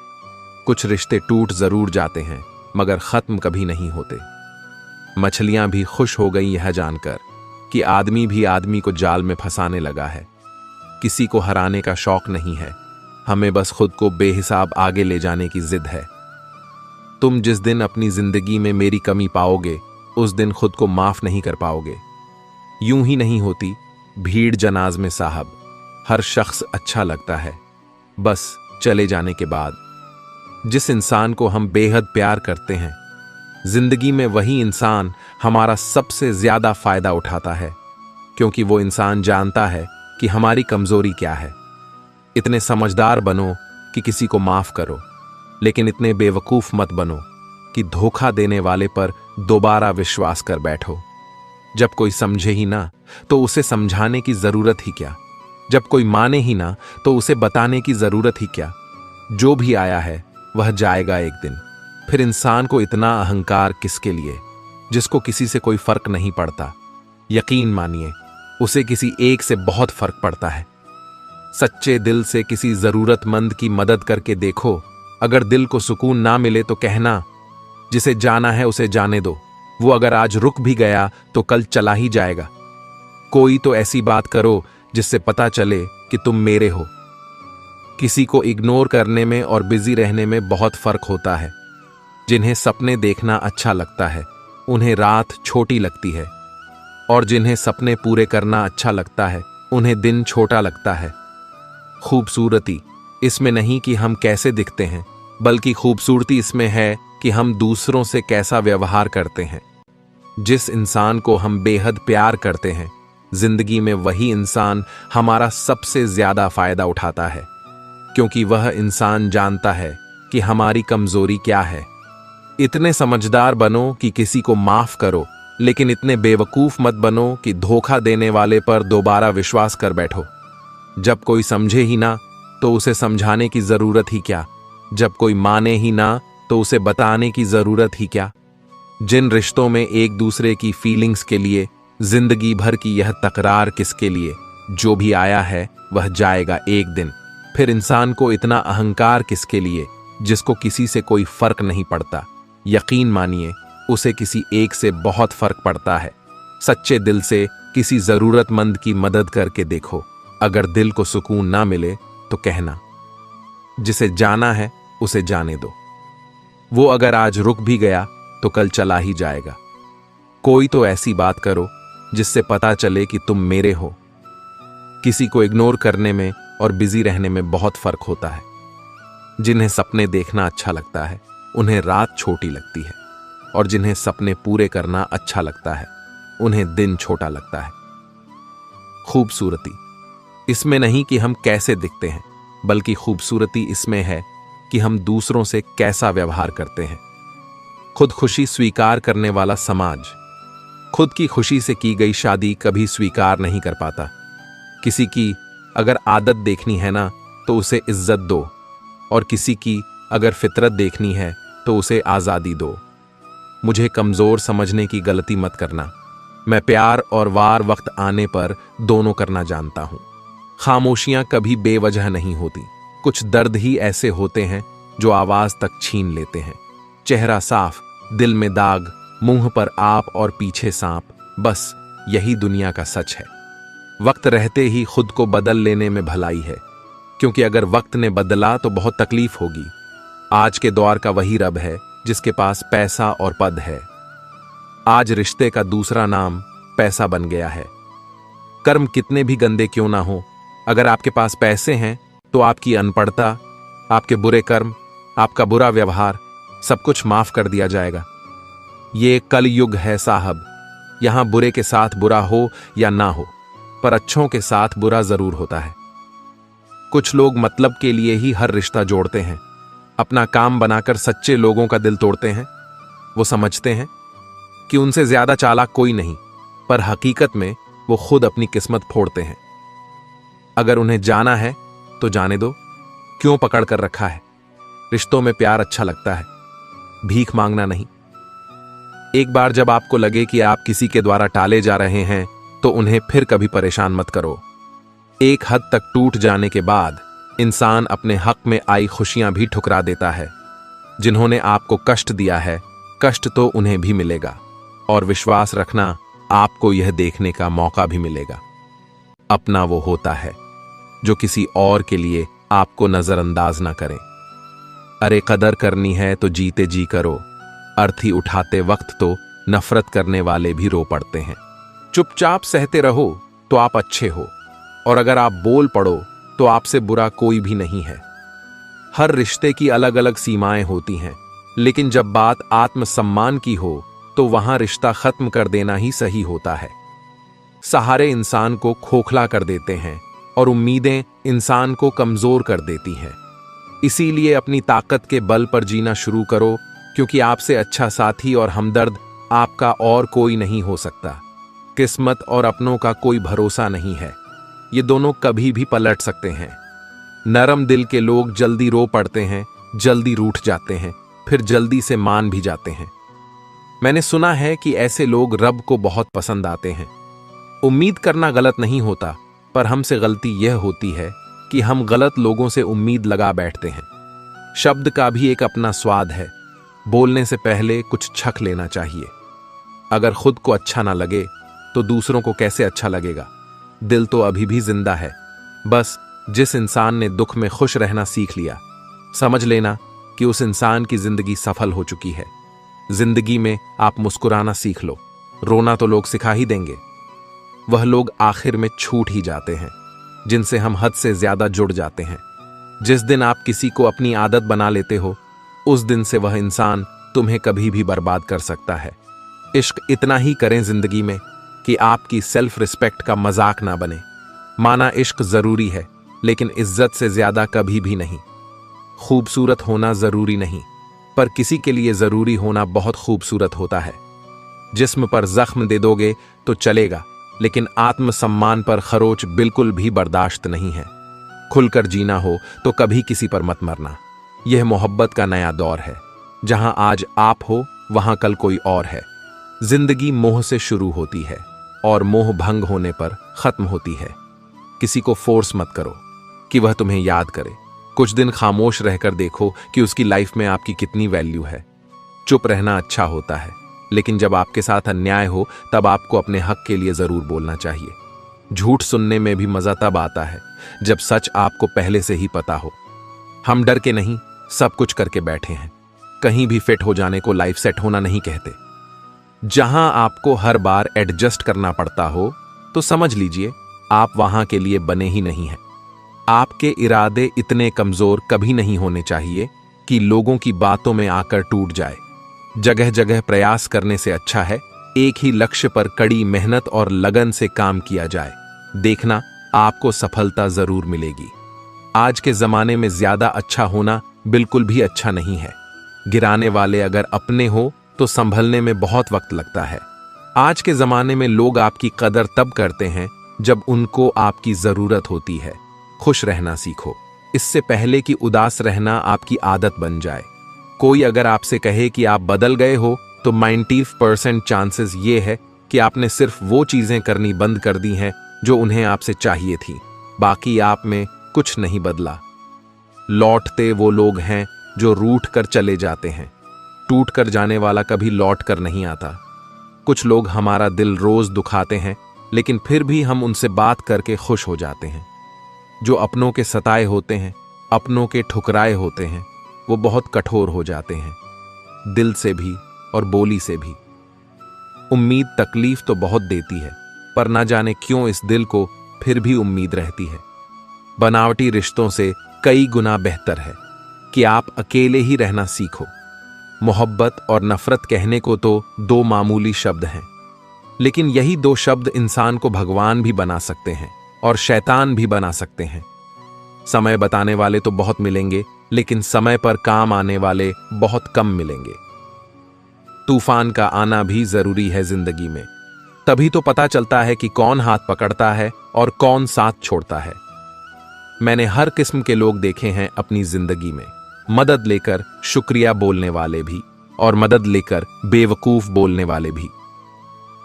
कुछ रिश्ते टूट जरूर जाते हैं मगर खत्म कभी नहीं होते। मछलियां भी खुश हो गई यह जानकर कि आदमी भी आदमी को जाल में फंसाने लगा है। किसी को हराने का शौक नहीं है, हमें बस खुद को बेहिसाब आगे ले जाने की जिद है। तुम जिस दिन अपनी जिंदगी में मेरी कमी पाओगे उस दिन खुद को माफ नहीं कर पाओगे। यूं ही नहीं होती भीड़ जनाज में साहब, हर शख्स अच्छा लगता है बस चले जाने के बाद। जिस इंसान को हम बेहद प्यार करते हैं जिंदगी में वही इंसान हमारा सबसे ज्यादा फायदा उठाता है, क्योंकि वो इंसान जानता है कि हमारी कमजोरी क्या है। इतने समझदार बनो कि किसी को माफ करो, लेकिन इतने बेवकूफ मत बनो कि धोखा देने वाले पर दोबारा विश्वास कर बैठो। जब कोई समझे ही ना तो उसे समझाने की जरूरत ही क्या। जब कोई माने ही ना तो उसे बताने की जरूरत ही क्या। जो भी आया है वह जाएगा एक दिन। फिर इंसान को इतना अहंकार किसके लिए, जिसको किसी से कोई फर्क नहीं पड़ता। यकीन मानिए उसे किसी एक से बहुत फर्क पड़ता है। सच्चे दिल से किसी जरूरतमंद की मदद करके देखो। अगर दिल को सुकून ना मिले तो कहना, जिसे जाना है उसे जाने दो। वो अगर आज रुक भी गया तो कल चला ही जाएगा। कोई तो ऐसी बात करो जिससे पता चले कि तुम मेरे हो। किसी को इग्नोर करने में और बिजी रहने में बहुत फर्क होता है। जिन्हें सपने देखना अच्छा लगता है उन्हें रात छोटी लगती है, और जिन्हें सपने पूरे करना अच्छा लगता है उन्हें दिन छोटा लगता है। खूबसूरती इसमें नहीं कि हम कैसे दिखते हैं, बल्कि खूबसूरती इसमें है कि हम दूसरों से कैसा व्यवहार करते हैं। जिस इंसान को हम बेहद प्यार करते हैं जिंदगी में वही इंसान हमारा सबसे ज्यादा फायदा उठाता है, क्योंकि वह इंसान जानता है कि हमारी कमजोरी क्या है। इतने समझदार बनो कि किसी को माफ करो, लेकिन इतने बेवकूफ मत बनो कि धोखा देने वाले पर दोबारा विश्वास कर बैठो। जब कोई समझे ही ना तो उसे समझाने की जरूरत ही क्या। जब कोई माने ही ना तो उसे बताने की जरूरत ही क्या। जिन रिश्तों में एक दूसरे की फीलिंग्स के लिए जिंदगी भर की यह तकरार किसके लिए। जो भी आया है वह जाएगा एक दिन। फिर इंसान को इतना अहंकार किसके लिए, जिसको किसी से कोई फर्क नहीं पड़ता। यकीन मानिए उसे किसी एक से बहुत फर्क पड़ता है। सच्चे दिल से किसी जरूरतमंद की मदद करके देखो। अगर दिल को सुकून ना मिले तो कहना, जिसे जाना है उसे जाने दो। वो अगर आज रुक भी गया तो कल चला ही जाएगा। कोई तो ऐसी बात करो जिससे पता चले कि तुम मेरे हो। किसी को इग्नोर करने में और बिजी रहने में बहुत फर्क होता है। जिन्हें सपने देखना अच्छा लगता है उन्हें रात छोटी लगती है, और जिन्हें सपने पूरे करना अच्छा लगता है उन्हें दिन छोटा लगता है। खूबसूरती इसमें नहीं कि हम कैसे दिखते हैं, बल्कि खूबसूरती इसमें है कि हम दूसरों से कैसा व्यवहार करते हैं। खुद खुशी स्वीकार करने वाला समाज खुद की खुशी से की गई शादी कभी स्वीकार नहीं कर पाता। किसी की अगर आदत देखनी है ना तो उसे इज्जत दो, और किसी की अगर फितरत देखनी है तो उसे आज़ादी दो। मुझे कमज़ोर समझने की गलती मत करना। मैं प्यार और वार वक्त आने पर दोनों करना जानता हूं। खामोशियां कभी बेवजह नहीं होती। कुछ दर्द ही ऐसे होते हैं जो आवाज तक छीन लेते हैं। चेहरा साफ, दिल में दाग, मुंह पर आप और पीछे सांप, बस यही दुनिया का सच है। वक्त रहते ही खुद को बदल लेने में भलाई है, क्योंकि अगर वक्त ने बदला तो बहुत तकलीफ होगी। आज के दौर का वही रब है जिसके पास पैसा और पद है। आज रिश्ते का दूसरा नाम पैसा बन गया है। कर्म कितने भी गंदे क्यों ना हो, अगर आपके पास पैसे हैं तो आपकी अनपढ़ता, आपके बुरे कर्म, आपका बुरा व्यवहार, सब कुछ माफ कर दिया जाएगा। ये कलयुग है साहब। यहां बुरे के साथ बुरा हो या ना हो, पर अच्छों के साथ बुरा जरूर होता है। कुछ लोग मतलब के लिए ही हर रिश्ता जोड़ते हैं, अपना काम बनाकर सच्चे लोगों का दिल तोड़ते हैं। वो समझते हैं कि उनसे ज्यादा चालाक कोई नहीं, पर हकीकत में वो खुद अपनी किस्मत फोड़ते हैं। अगर उन्हें जाना है तो जाने दो, क्यों पकड़ कर रखा है। रिश्तों में प्यार अच्छा लगता है, भीख मांगना नहीं। एक बार जब आपको लगे कि आप किसी के द्वारा टाले जा रहे हैं तो उन्हें फिर कभी परेशान मत करो। एक हद तक टूट जाने के बाद इंसान अपने हक में आई खुशियां भी ठुकरा देता है। जिन्होंने आपको कष्ट दिया है, कष्ट तो उन्हें भी मिलेगा, और विश्वास रखना, आपको यह देखने का मौका भी मिलेगा। अपना वो होता है जो किसी और के लिए आपको नजरअंदाज ना करें। अरे कदर करनी है तो जीते जी करो, अर्थी उठाते वक्त तो नफरत करने वाले भी रो पड़ते हैं। चुपचाप सहते रहो तो आप अच्छे हो, और अगर आप बोल पड़ो तो आपसे बुरा कोई भी नहीं है। हर रिश्ते की अलग अलग सीमाएं होती हैं, लेकिन जब बात आत्मसम्मान की हो तो वहां रिश्ता खत्म कर देना ही सही होता है। सहारे इंसान को खोखला कर देते हैं और उम्मीदें इंसान को कमजोर कर देती हैं। इसीलिए अपनी ताकत के बल पर जीना शुरू करो, क्योंकि आपसे अच्छा साथी और हमदर्द आपका और कोई नहीं हो सकता। किस्मत और अपनों का कोई भरोसा नहीं है, ये दोनों कभी भी पलट सकते हैं। नरम दिल के लोग जल्दी रो पड़ते हैं, जल्दी रूठ जाते हैं, फिर जल्दी से मान भी जाते हैं। मैंने सुना है कि ऐसे लोग रब को बहुत पसंद आते हैं। उम्मीद करना गलत नहीं होता, पर हमसे गलती यह होती है कि हम गलत लोगों से उम्मीद लगा बैठते हैं। शब्द का भी एक अपना स्वाद है, बोलने से पहले कुछ छक लेना चाहिए। अगर खुद को अच्छा ना लगे तो दूसरों को कैसे अच्छा लगेगा। दिल तो अभी भी जिंदा है। बस जिस इंसान ने दुख में खुश रहना सीख लिया, समझ लेना कि उस इंसान की जिंदगी सफल हो चुकी है। जिंदगी में आप मुस्कुराना सीख लो, रोना तो लोग सिखा ही देंगे। वह लोग आखिर में छूट ही जाते हैं जिनसे हम हद से ज्यादा जुड़ जाते हैं। जिस दिन आप किसी को अपनी आदत बना लेते हो, उस दिन से वह इंसान तुम्हें कभी भी बर्बाद कर सकता है। इश्क इतना ही करें जिंदगी में कि आपकी सेल्फ रिस्पेक्ट का मजाक ना बने। माना इश्क जरूरी है, लेकिन इज्जत से ज्यादा कभी भी नहीं। खूबसूरत होना जरूरी नहीं, पर किसी के लिए जरूरी होना बहुत खूबसूरत होता है। जिस्म पर जख्म दे दोगे तो चलेगा, लेकिन आत्मसम्मान पर खरोच बिल्कुल भी बर्दाश्त नहीं है। खुलकर जीना हो तो कभी किसी पर मत मरना। यह मोहब्बत का नया दौर है, जहां आज आप हो वहां कल कोई और है। जिंदगी मोह से शुरू होती है और मोह भंग होने पर खत्म होती है। किसी को फोर्स मत करो कि वह तुम्हें याद करे। कुछ दिन खामोश रहकर देखो कि उसकी लाइफ में आपकी कितनी वैल्यू है। चुप रहना अच्छा होता है, लेकिन जब आपके साथ अन्याय हो तब आपको अपने हक के लिए जरूर बोलना चाहिए। झूठ सुनने में भी मजा तब आता है जब सच आपको पहले से ही पता हो। हम डर के नहीं, सब कुछ करके बैठे हैं। कहीं भी फिट हो जाने को लाइफ सेट होना नहीं कहते। जहां आपको हर बार एडजस्ट करना पड़ता हो तो समझ लीजिए आप वहां के लिए बने ही नहीं हैं। आपके इरादे इतने कमजोर कभी नहीं होने चाहिए कि लोगों की बातों में आकर टूट जाए। जगह जगह प्रयास करने से अच्छा है एक ही लक्ष्य पर कड़ी मेहनत और लगन से काम किया जाए। देखना आपको सफलता जरूर मिलेगी। आज के जमाने में ज्यादा अच्छा होना बिल्कुल भी अच्छा नहीं है। गिराने वाले अगर अपने हो तो संभलने में बहुत वक्त लगता है। आज के जमाने में लोग आपकी कदर तब करते हैं जब उनको आपकी जरूरत होती है। खुश रहना सीखो, इससे पहले कि उदास रहना आपकी आदत बन जाए। कोई अगर आपसे कहे कि आप बदल गए हो तो 90% चांसेस ये है कि आपने सिर्फ वो चीजें करनी बंद कर दी हैं जो उन्हें आपसे चाहिए थी। बाकी आप में कुछ नहीं बदला। लौटते वो लोग हैं जो रूठ कर चले जाते हैं। टूट कर जाने वाला कभी लौट कर नहीं आता। कुछ लोग हमारा दिल रोज दुखाते हैं, लेकिन फिर भी हम उनसे बात करके खुश हो जाते हैं। जो अपनों के सताए होते हैं, अपनों के ठुकराए होते हैं, वो बहुत कठोर हो जाते हैं, दिल से भी और बोली से भी। उम्मीद तकलीफ तो बहुत देती है, पर ना जाने क्यों इस दिल को फिर भी उम्मीद रहती है। बनावटी रिश्तों से कई गुना बेहतर है कि आप अकेले ही रहना सीखो। मोहब्बत और नफरत कहने को तो दो मामूली शब्द हैं, लेकिन यही दो शब्द इंसान को भगवान भी बना सकते हैं और शैतान भी बना सकते हैं। समय बताने वाले तो बहुत मिलेंगे, लेकिन समय पर काम आने वाले बहुत कम मिलेंगे। तूफान का आना भी जरूरी है जिंदगी में, तभी तो पता चलता है कि कौन हाथ पकड़ता है और कौन साथ छोड़ता है। मैंने हर किस्म के लोग देखे हैं अपनी जिंदगी में, मदद लेकर शुक्रिया बोलने वाले भी और मदद लेकर बेवकूफ बोलने वाले भी।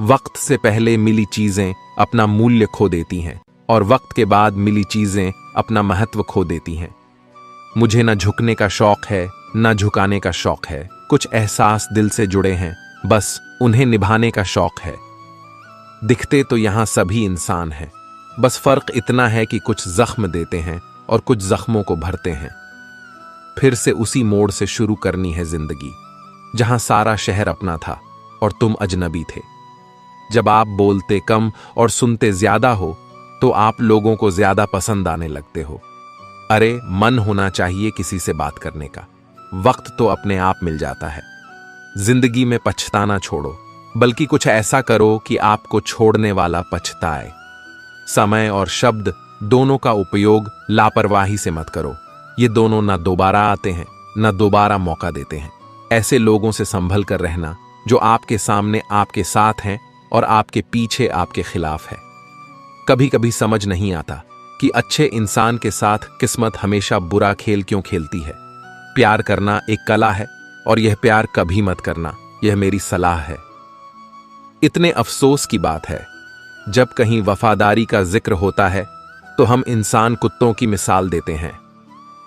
वक्त से पहले मिली चीजें अपना मूल्य खो देती हैं और वक्त के बाद मिली चीजें अपना महत्व खो देती हैं। मुझे न झुकने का शौक है, न झुकाने का शौक है। कुछ एहसास दिल से जुड़े हैं, बस उन्हें निभाने का शौक है। दिखते तो यहां सभी इंसान हैं, बस फर्क इतना है कि कुछ जख्म देते हैं और कुछ जख्मों को भरते हैं। फिर से उसी मोड़ से शुरू करनी है जिंदगी, जहां सारा शहर अपना था और तुम अजनबी थे। जब आप बोलते कम और सुनते ज्यादा हो, तो आप लोगों को ज्यादा पसंद आने लगते हो। अरे मन होना चाहिए किसी से बात करने का, वक्त तो अपने आप मिल जाता है। जिंदगी में पछताना छोड़ो, बल्कि कुछ ऐसा करो कि आपको छोड़ने वाला पछताए। समय और शब्द दोनों का उपयोग लापरवाही से मत करो। ये दोनों ना दोबारा आते हैं, ना दोबारा मौका देते हैं। ऐसे लोगों से संभल कर रहना जो आपके सामने आपके साथ हैं और आपके पीछे आपके खिलाफ है। कभी कभी समझ नहीं आता कि अच्छे इंसान के साथ किस्मत हमेशा बुरा खेल क्यों खेलती है। प्यार करना एक कला है और यह प्यार कभी मत करना, यह मेरी सलाह है। इतने अफसोस की बात है, जब कहीं वफादारी का जिक्र होता है तो हम इंसान कुत्तों की मिसाल देते हैं।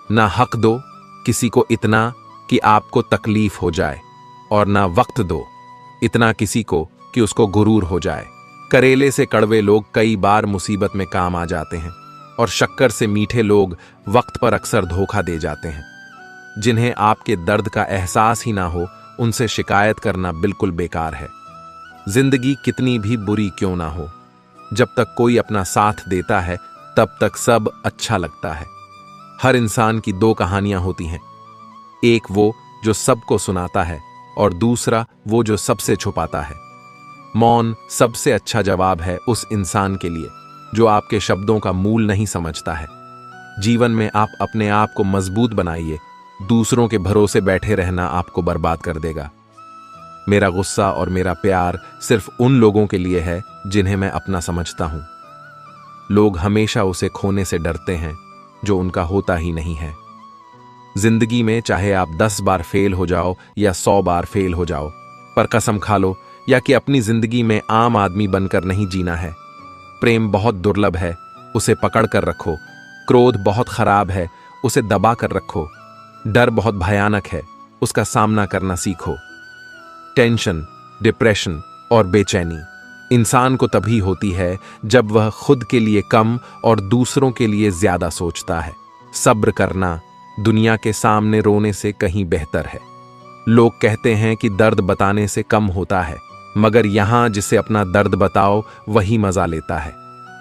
ना हक दो किसी को इतना कि आपको तकलीफ हो जाए, और ना वक्त दो इतना किसी को कि उसको गुरूर हो जाए। करेले से कड़वे लोग कई बार मुसीबत में काम आ जाते हैं, और शक्कर से मीठे लोग वक्त पर अक्सर धोखा दे जाते हैं। जिन्हें आपके दर्द का एहसास ही ना हो, उनसे शिकायत करना बिल्कुल बेकार है। जिंदगी कितनी भी बुरी क्यों ना हो, जब तक कोई अपना साथ देता है तब तक सब अच्छा लगता है। हर इंसान की दो कहानियां होती हैं, एक वो जो सबको सुनाता है और दूसरा वो जो सबसे छुपाता है। मौन सबसे अच्छा जवाब है उस इंसान के लिए जो आपके शब्दों का मूल नहीं समझता है। जीवन में आप अपने आप को मजबूत बनाइए, दूसरों के भरोसे बैठे रहना आपको बर्बाद कर देगा। मेरा गुस्सा और मेरा प्यार सिर्फ उन लोगों के लिए है जिन्हें मैं अपना समझता हूं। लोग हमेशा उसे खोने से डरते हैं जो उनका होता ही नहीं है। जिंदगी में चाहे आप 10 बार फेल हो जाओ या 100 बार फेल हो जाओ, पर कसम खा लो या कि अपनी जिंदगी में आम आदमी बनकर नहीं जीना है। प्रेम बहुत दुर्लभ है, उसे पकड़ कर रखो। क्रोध बहुत खराब है, उसे दबा कर रखो। डर बहुत भयानक है, उसका सामना करना सीखो। टेंशन, डिप्रेशन और बेचैनी इंसान को तभी होती है जब वह खुद के लिए कम और दूसरों के लिए ज्यादा सोचता है। सब्र करना दुनिया के सामने रोने से कहीं बेहतर है। लोग कहते हैं कि दर्द बताने से कम होता है, मगर यहां जिसे अपना दर्द बताओ वही मजा लेता है।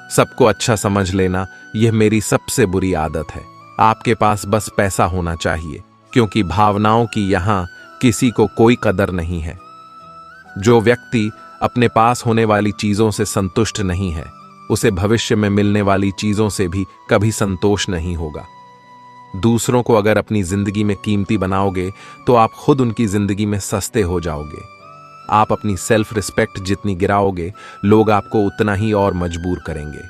सबको अच्छा समझ लेना यह मेरी सबसे बुरी आदत है। आपके पास बस पैसा होना चाहिए, क्योंकि भावनाओं की यहां किसी को कोई कदर नहीं है। जो व्यक्ति अपने पास होने वाली चीजों से संतुष्ट नहीं है, उसे भविष्य में मिलने वाली चीजों से भी कभी संतोष नहीं होगा। दूसरों को अगर अपनी जिंदगी में कीमती बनाओगे तो आप खुद उनकी जिंदगी में सस्ते हो जाओगे। आप अपनी सेल्फ रिस्पेक्ट जितनी गिराओगे, लोग आपको उतना ही और मजबूर करेंगे।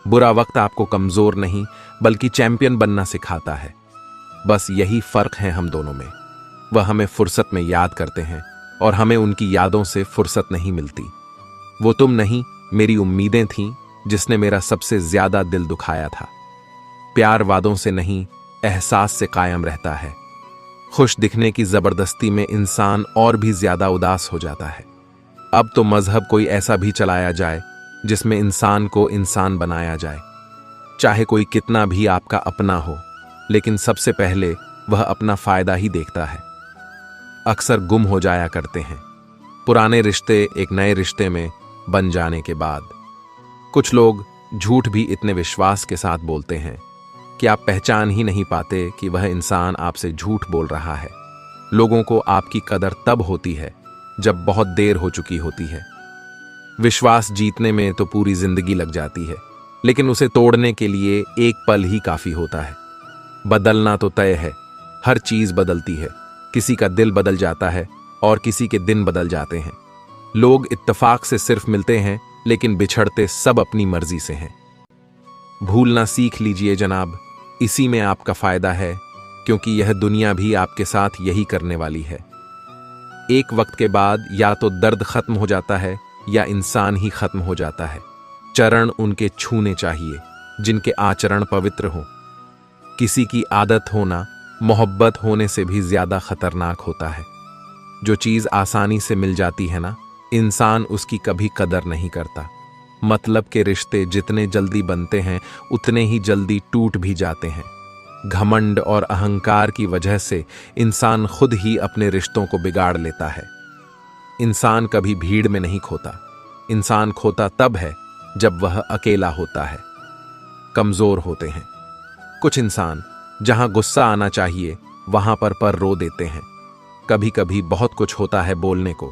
बुरा वक्त आपको कमजोर नहीं बल्कि चैंपियन बनना सिखाता है। बस यही फर्क है हम दोनों में। वह हमें फुर्सत में याद करते हैं और हमें उनकी यादों से फुर्सत नहीं मिलती। वो तुम नहीं, मेरी उम्मीदें थीं जिसने मेरा सबसे ज्यादा दिल दुखाया था। प्यार वादों से नहीं, एहसास से कायम रहता है। खुश दिखने की जबरदस्ती में इंसान और भी ज्यादा उदास हो जाता है। अब तो मजहब कोई ऐसा भी चलाया जाए जिसमें इंसान को इंसान बनाया जाए, चाहे कोई कितना भी आपका अपना हो, लेकिन सबसे पहले वह अपना फायदा ही देखता है। अक्सर गुम हो जाया करते हैं पुराने रिश्ते एक नए रिश्ते में बन जाने के बाद। कुछ लोग झूठ भी इतने विश्वास के साथ बोलते हैं कि आप पहचान ही नहीं पाते कि वह इंसान आपसे झूठ बोल रहा है। लोगों को आपकी कदर तब होती है जब बहुत देर हो चुकी होती है। विश्वास जीतने में तो पूरी जिंदगी लग जाती है, लेकिन उसे तोड़ने के लिए एक पल ही काफी होता है। बदलना तो तय है, हर चीज बदलती है। किसी का दिल बदल जाता है और किसी के दिन बदल जाते हैं। लोग इत्तेफाक से सिर्फ मिलते हैं, लेकिन बिछड़ते सब अपनी मर्जी से हैं। भूलना सीख लीजिए जनाब, इसी में आपका फायदा है, क्योंकि यह दुनिया भी आपके साथ यही करने वाली है। एक वक्त के बाद या तो दर्द खत्म हो जाता है या इंसान ही खत्म हो जाता है। चरण उनके छूने चाहिए जिनके आचरण पवित्र हों। किसी की आदत होना मोहब्बत होने से भी ज्यादा खतरनाक होता है। जो चीज आसानी से मिल जाती है ना, इंसान उसकी कभी कदर नहीं करता। मतलब के रिश्ते जितने जल्दी बनते हैं उतने ही जल्दी टूट भी जाते हैं। घमंड और अहंकार की वजह से इंसान खुद ही अपने रिश्तों को बिगाड़ लेता है। इंसान कभी भीड़ में नहीं खोता, इंसान खोता तब है जब वह अकेला होता है। कमजोर होते हैं कुछ इंसान, जहां गुस्सा आना चाहिए वहां पर रो देते हैं। कभी कभी बहुत कुछ होता है बोलने को,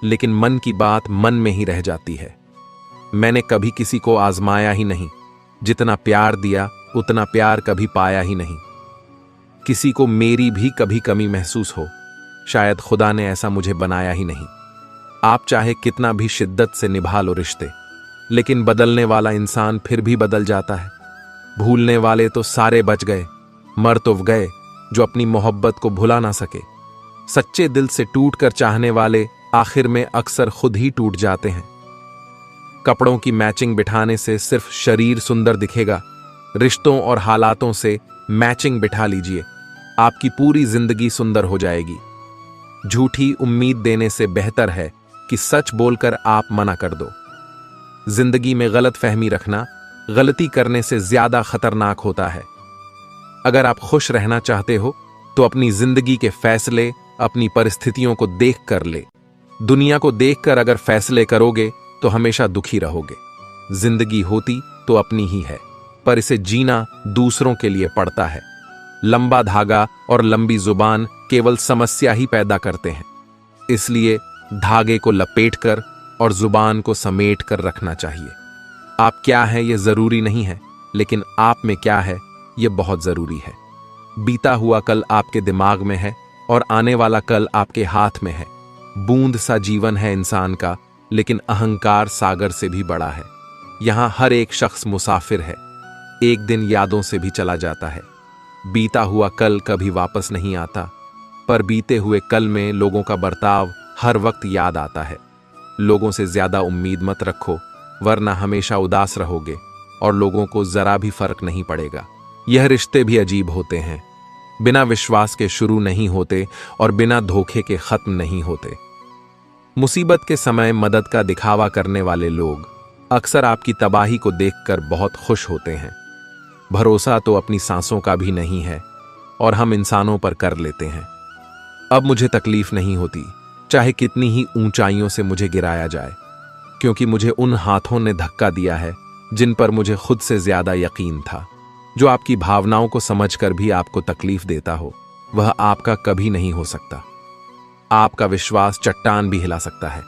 लेकिन मन की बात मन में ही रह जाती है। मैंने कभी किसी को आजमाया ही नहीं, जितना प्यार दिया उतना प्यार कभी पाया ही नहीं। किसी को मेरी भी कभी कमी महसूस हो, शायद खुदा ने ऐसा मुझे बनाया ही नहीं। आप चाहे कितना भी शिद्दत से निभा लो रिश्ते, लेकिन बदलने वाला इंसान फिर भी बदल जाता है। भूलने वाले तो सारे बच गए, मर तो गए जो अपनी मोहब्बत को भुला ना सके। सच्चे दिल से टूट कर चाहने वाले आखिर में अक्सर खुद ही टूट जाते हैं। कपड़ों की मैचिंग बिठाने से सिर्फ शरीर सुंदर दिखेगा, रिश्तों और हालातों से मैचिंग बिठा लीजिए, आपकी पूरी जिंदगी सुंदर हो जाएगी। झूठी उम्मीद देने से बेहतर है कि सच बोलकर आप मना कर दो। जिंदगी में गलत फहमी रखना गलती करने से ज्यादा खतरनाक होता है। अगर आप खुश रहना चाहते हो तो अपनी जिंदगी के फैसले अपनी परिस्थितियों को देख कर ले। दुनिया को देखकर अगर फैसले करोगे तो हमेशा दुखी रहोगे। जिंदगी होती तो अपनी ही है, पर इसे जीना दूसरों के लिए पड़ता है। लंबा धागा और लंबी जुबान केवल समस्या ही पैदा करते हैं। इसलिए धागे को लपेटकर और जुबान को समेट कर रखना चाहिए। आप क्या हैं ये जरूरी नहीं है, लेकिन आप में क्या है ये बहुत जरूरी है। बीता हुआ कल आपके दिमाग में है और आने वाला कल आपके हाथ में है। बूंद सा जीवन है इंसान का, लेकिन अहंकार सागर से भी बड़ा है। यहां हर एक शख्स मुसाफिर है, एक दिन यादों से भी चला जाता है। बीता हुआ कल कभी वापस नहीं आता, पर बीते हुए कल में लोगों का बर्ताव हर वक्त याद आता है। लोगों से ज्यादा उम्मीद मत रखो, वरना हमेशा उदास रहोगे और लोगों को जरा भी फर्क नहीं पड़ेगा। यह रिश्ते भी अजीब होते हैं, बिना विश्वास के शुरू नहीं होते और बिना धोखे के खत्म नहीं होते। मुसीबत के समय मदद का दिखावा करने वाले लोग अक्सर आपकी तबाही को देखकर बहुत खुश होते हैं। भरोसा तो अपनी सांसों का भी नहीं है और हम इंसानों पर कर लेते हैं। अब मुझे तकलीफ नहीं होती, चाहे कितनी ही ऊंचाइयों से मुझे गिराया जाए, क्योंकि मुझे उन हाथों ने धक्का दिया है जिन पर मुझे खुद से ज्यादा यकीन था। जो आपकी भावनाओं को समझकर भी आपको तकलीफ देता हो, वह आपका कभी नहीं हो सकता। आपका विश्वास चट्टान भी हिला सकता है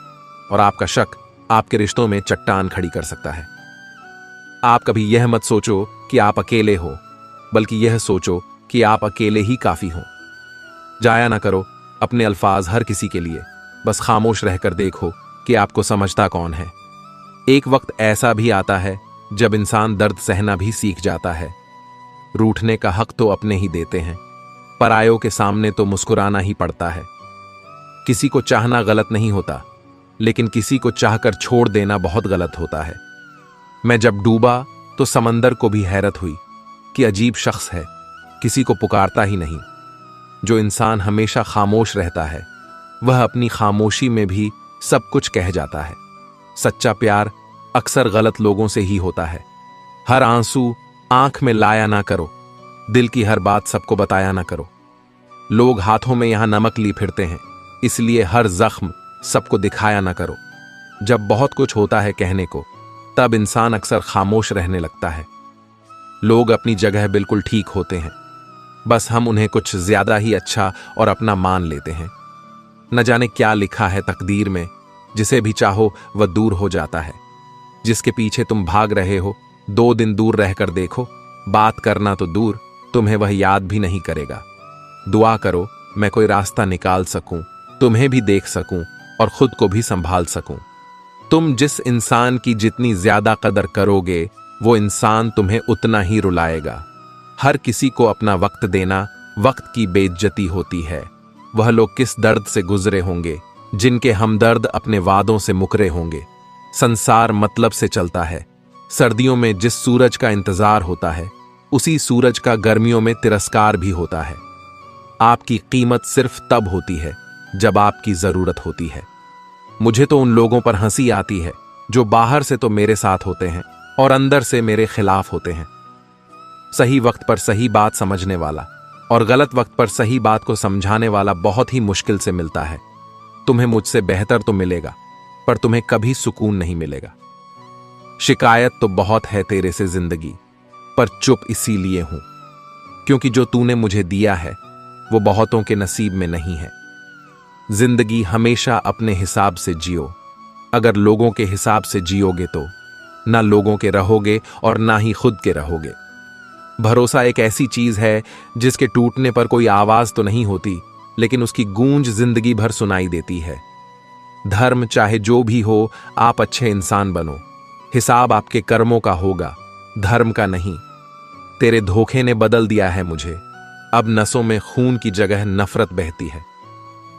और आपका शक आपके रिश्तों में चट्टान खड़ी कर सकता है। आप कभी यह मत सोचो कि आप अकेले हो, बल्कि यह सोचो कि आप अकेले ही काफी हो। जाया ना करो अपने अल्फाज हर किसी के लिए, बस खामोश रहकर देखो कि आपको समझता कौन है। एक वक्त ऐसा भी आता है जब इंसान दर्द सहना भी सीख जाता है। रूठने का हक तो अपने ही देते हैं, परायों के सामने तो मुस्कुराना ही पड़ता है। किसी को चाहना गलत नहीं होता, लेकिन किसी को चाहकर छोड़ देना बहुत गलत होता है। मैं जब डूबा तो समंदर को भी हैरत हुई कि अजीब शख्स है, किसी को पुकारता ही नहीं। जो इंसान हमेशा खामोश रहता है वह अपनी खामोशी में भी सब कुछ कह जाता है। सच्चा प्यार अक्सर गलत लोगों से ही होता है। हर आंसू आंख में लाया ना करो, दिल की हर बात सबको बताया ना करो। लोग हाथों में यहां नमक ली फिरते हैं, इसलिए हर जख्म सबको दिखाया ना करो। जब बहुत कुछ होता है कहने को, तब इंसान अक्सर खामोश रहने लगता है। लोग अपनी जगह बिल्कुल ठीक होते हैं, बस हम उन्हें कुछ ज्यादा ही अच्छा और अपना मान लेते हैं। न जाने क्या लिखा है तकदीर में, जिसे भी चाहो वह दूर हो जाता है। जिसके पीछे तुम भाग रहे हो, 2 दिन दूर रहकर देखो, बात करना तो दूर, तुम्हें वह याद भी नहीं करेगा। दुआ करो मैं कोई रास्ता निकाल सकूं, तुम्हें भी देख सकूं और खुद को भी संभाल सकूं। तुम जिस इंसान की जितनी ज्यादा कदर करोगे, वो इंसान तुम्हें उतना ही रुलाएगा। हर किसी को अपना वक्त देना वक्त की बेइज्जती होती है। वह लोग किस दर्द से गुजरे होंगे जिनके हमदर्द अपने वादों से मुकरे होंगे। संसार मतलब से चलता है। सर्दियों में जिस सूरज का इंतजार होता है, उसी सूरज का गर्मियों में तिरस्कार भी होता है। आपकी कीमत सिर्फ तब होती है जब आपकी जरूरत होती है। मुझे तो उन लोगों पर हंसी आती है जो बाहर से तो मेरे साथ होते हैं और अंदर से मेरे खिलाफ होते हैं। सही वक्त पर सही बात समझने वाला और गलत वक्त पर सही बात को समझाने वाला बहुत ही मुश्किल से मिलता है। तुम्हें मुझसे बेहतर तो मिलेगा, पर तुम्हें कभी सुकून नहीं मिलेगा। शिकायत तो बहुत है तेरे से जिंदगी, पर चुप इसीलिए हूं क्योंकि जो तूने मुझे दिया है वो बहुतों के नसीब में नहीं है। जिंदगी हमेशा अपने हिसाब से जियो। अगर लोगों के हिसाब से जियोगे तो ना लोगों के रहोगे और ना ही खुद के रहोगे। भरोसा एक ऐसी चीज है जिसके टूटने पर कोई आवाज तो नहीं होती, लेकिन उसकी गूंज जिंदगी भर सुनाई देती है। धर्म चाहे जो भी हो, आप अच्छे इंसान बनो। हिसाब आपके कर्मों का होगा, धर्म का नहीं। तेरे धोखे ने बदल दिया है मुझे। अब नसों में खून की जगह नफरत बहती है।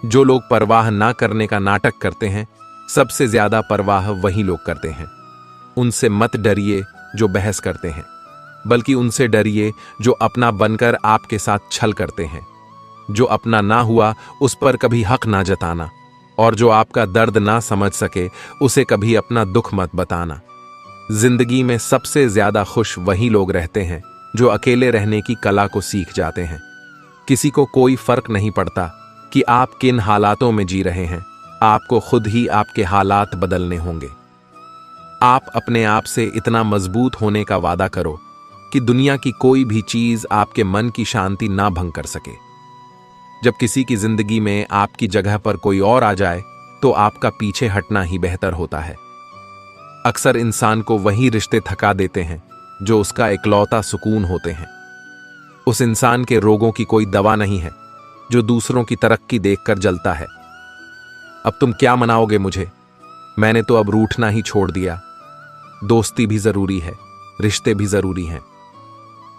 जो लोग परवाह ना करने का नाटक करते हैं, सबसे ज्यादा परवाह वही लोग करते हैं। उनसे मत डरिए जो बहस करते हैं, बल्कि उनसे डरिए जो अपना बनकर आपके साथ छल करते हैं। जो अपना ना हुआ उस पर कभी हक ना जताना, और जो आपका दर्द ना समझ सके उसे कभी अपना दुख मत बताना। जिंदगी में सबसे ज्यादा खुश वही लोग रहते हैं जो अकेले रहने की कला को सीख जाते हैं। किसी को कोई फर्क नहीं पड़ता कि आप किन हालातों में जी रहे हैं, आपको खुद ही आपके हालात बदलने होंगे। आप अपने आप से इतना मजबूत होने का वादा करो कि दुनिया की कोई भी चीज आपके मन की शांति ना भंग कर सके। जब किसी की जिंदगी में आपकी जगह पर कोई और आ जाए तो आपका पीछे हटना ही बेहतर होता है। अक्सर इंसान को वही रिश्ते थका देते हैं जो उसका इकलौता सुकून होते हैं। उस इंसान के रोगों की कोई दवा नहीं है जो दूसरों की तरक्की देखकर जलता है। अब तुम क्या मनाओगे मुझे? मैंने तो अब रूठना ही छोड़ दिया। दोस्ती भी जरूरी है, रिश्ते भी जरूरी हैं,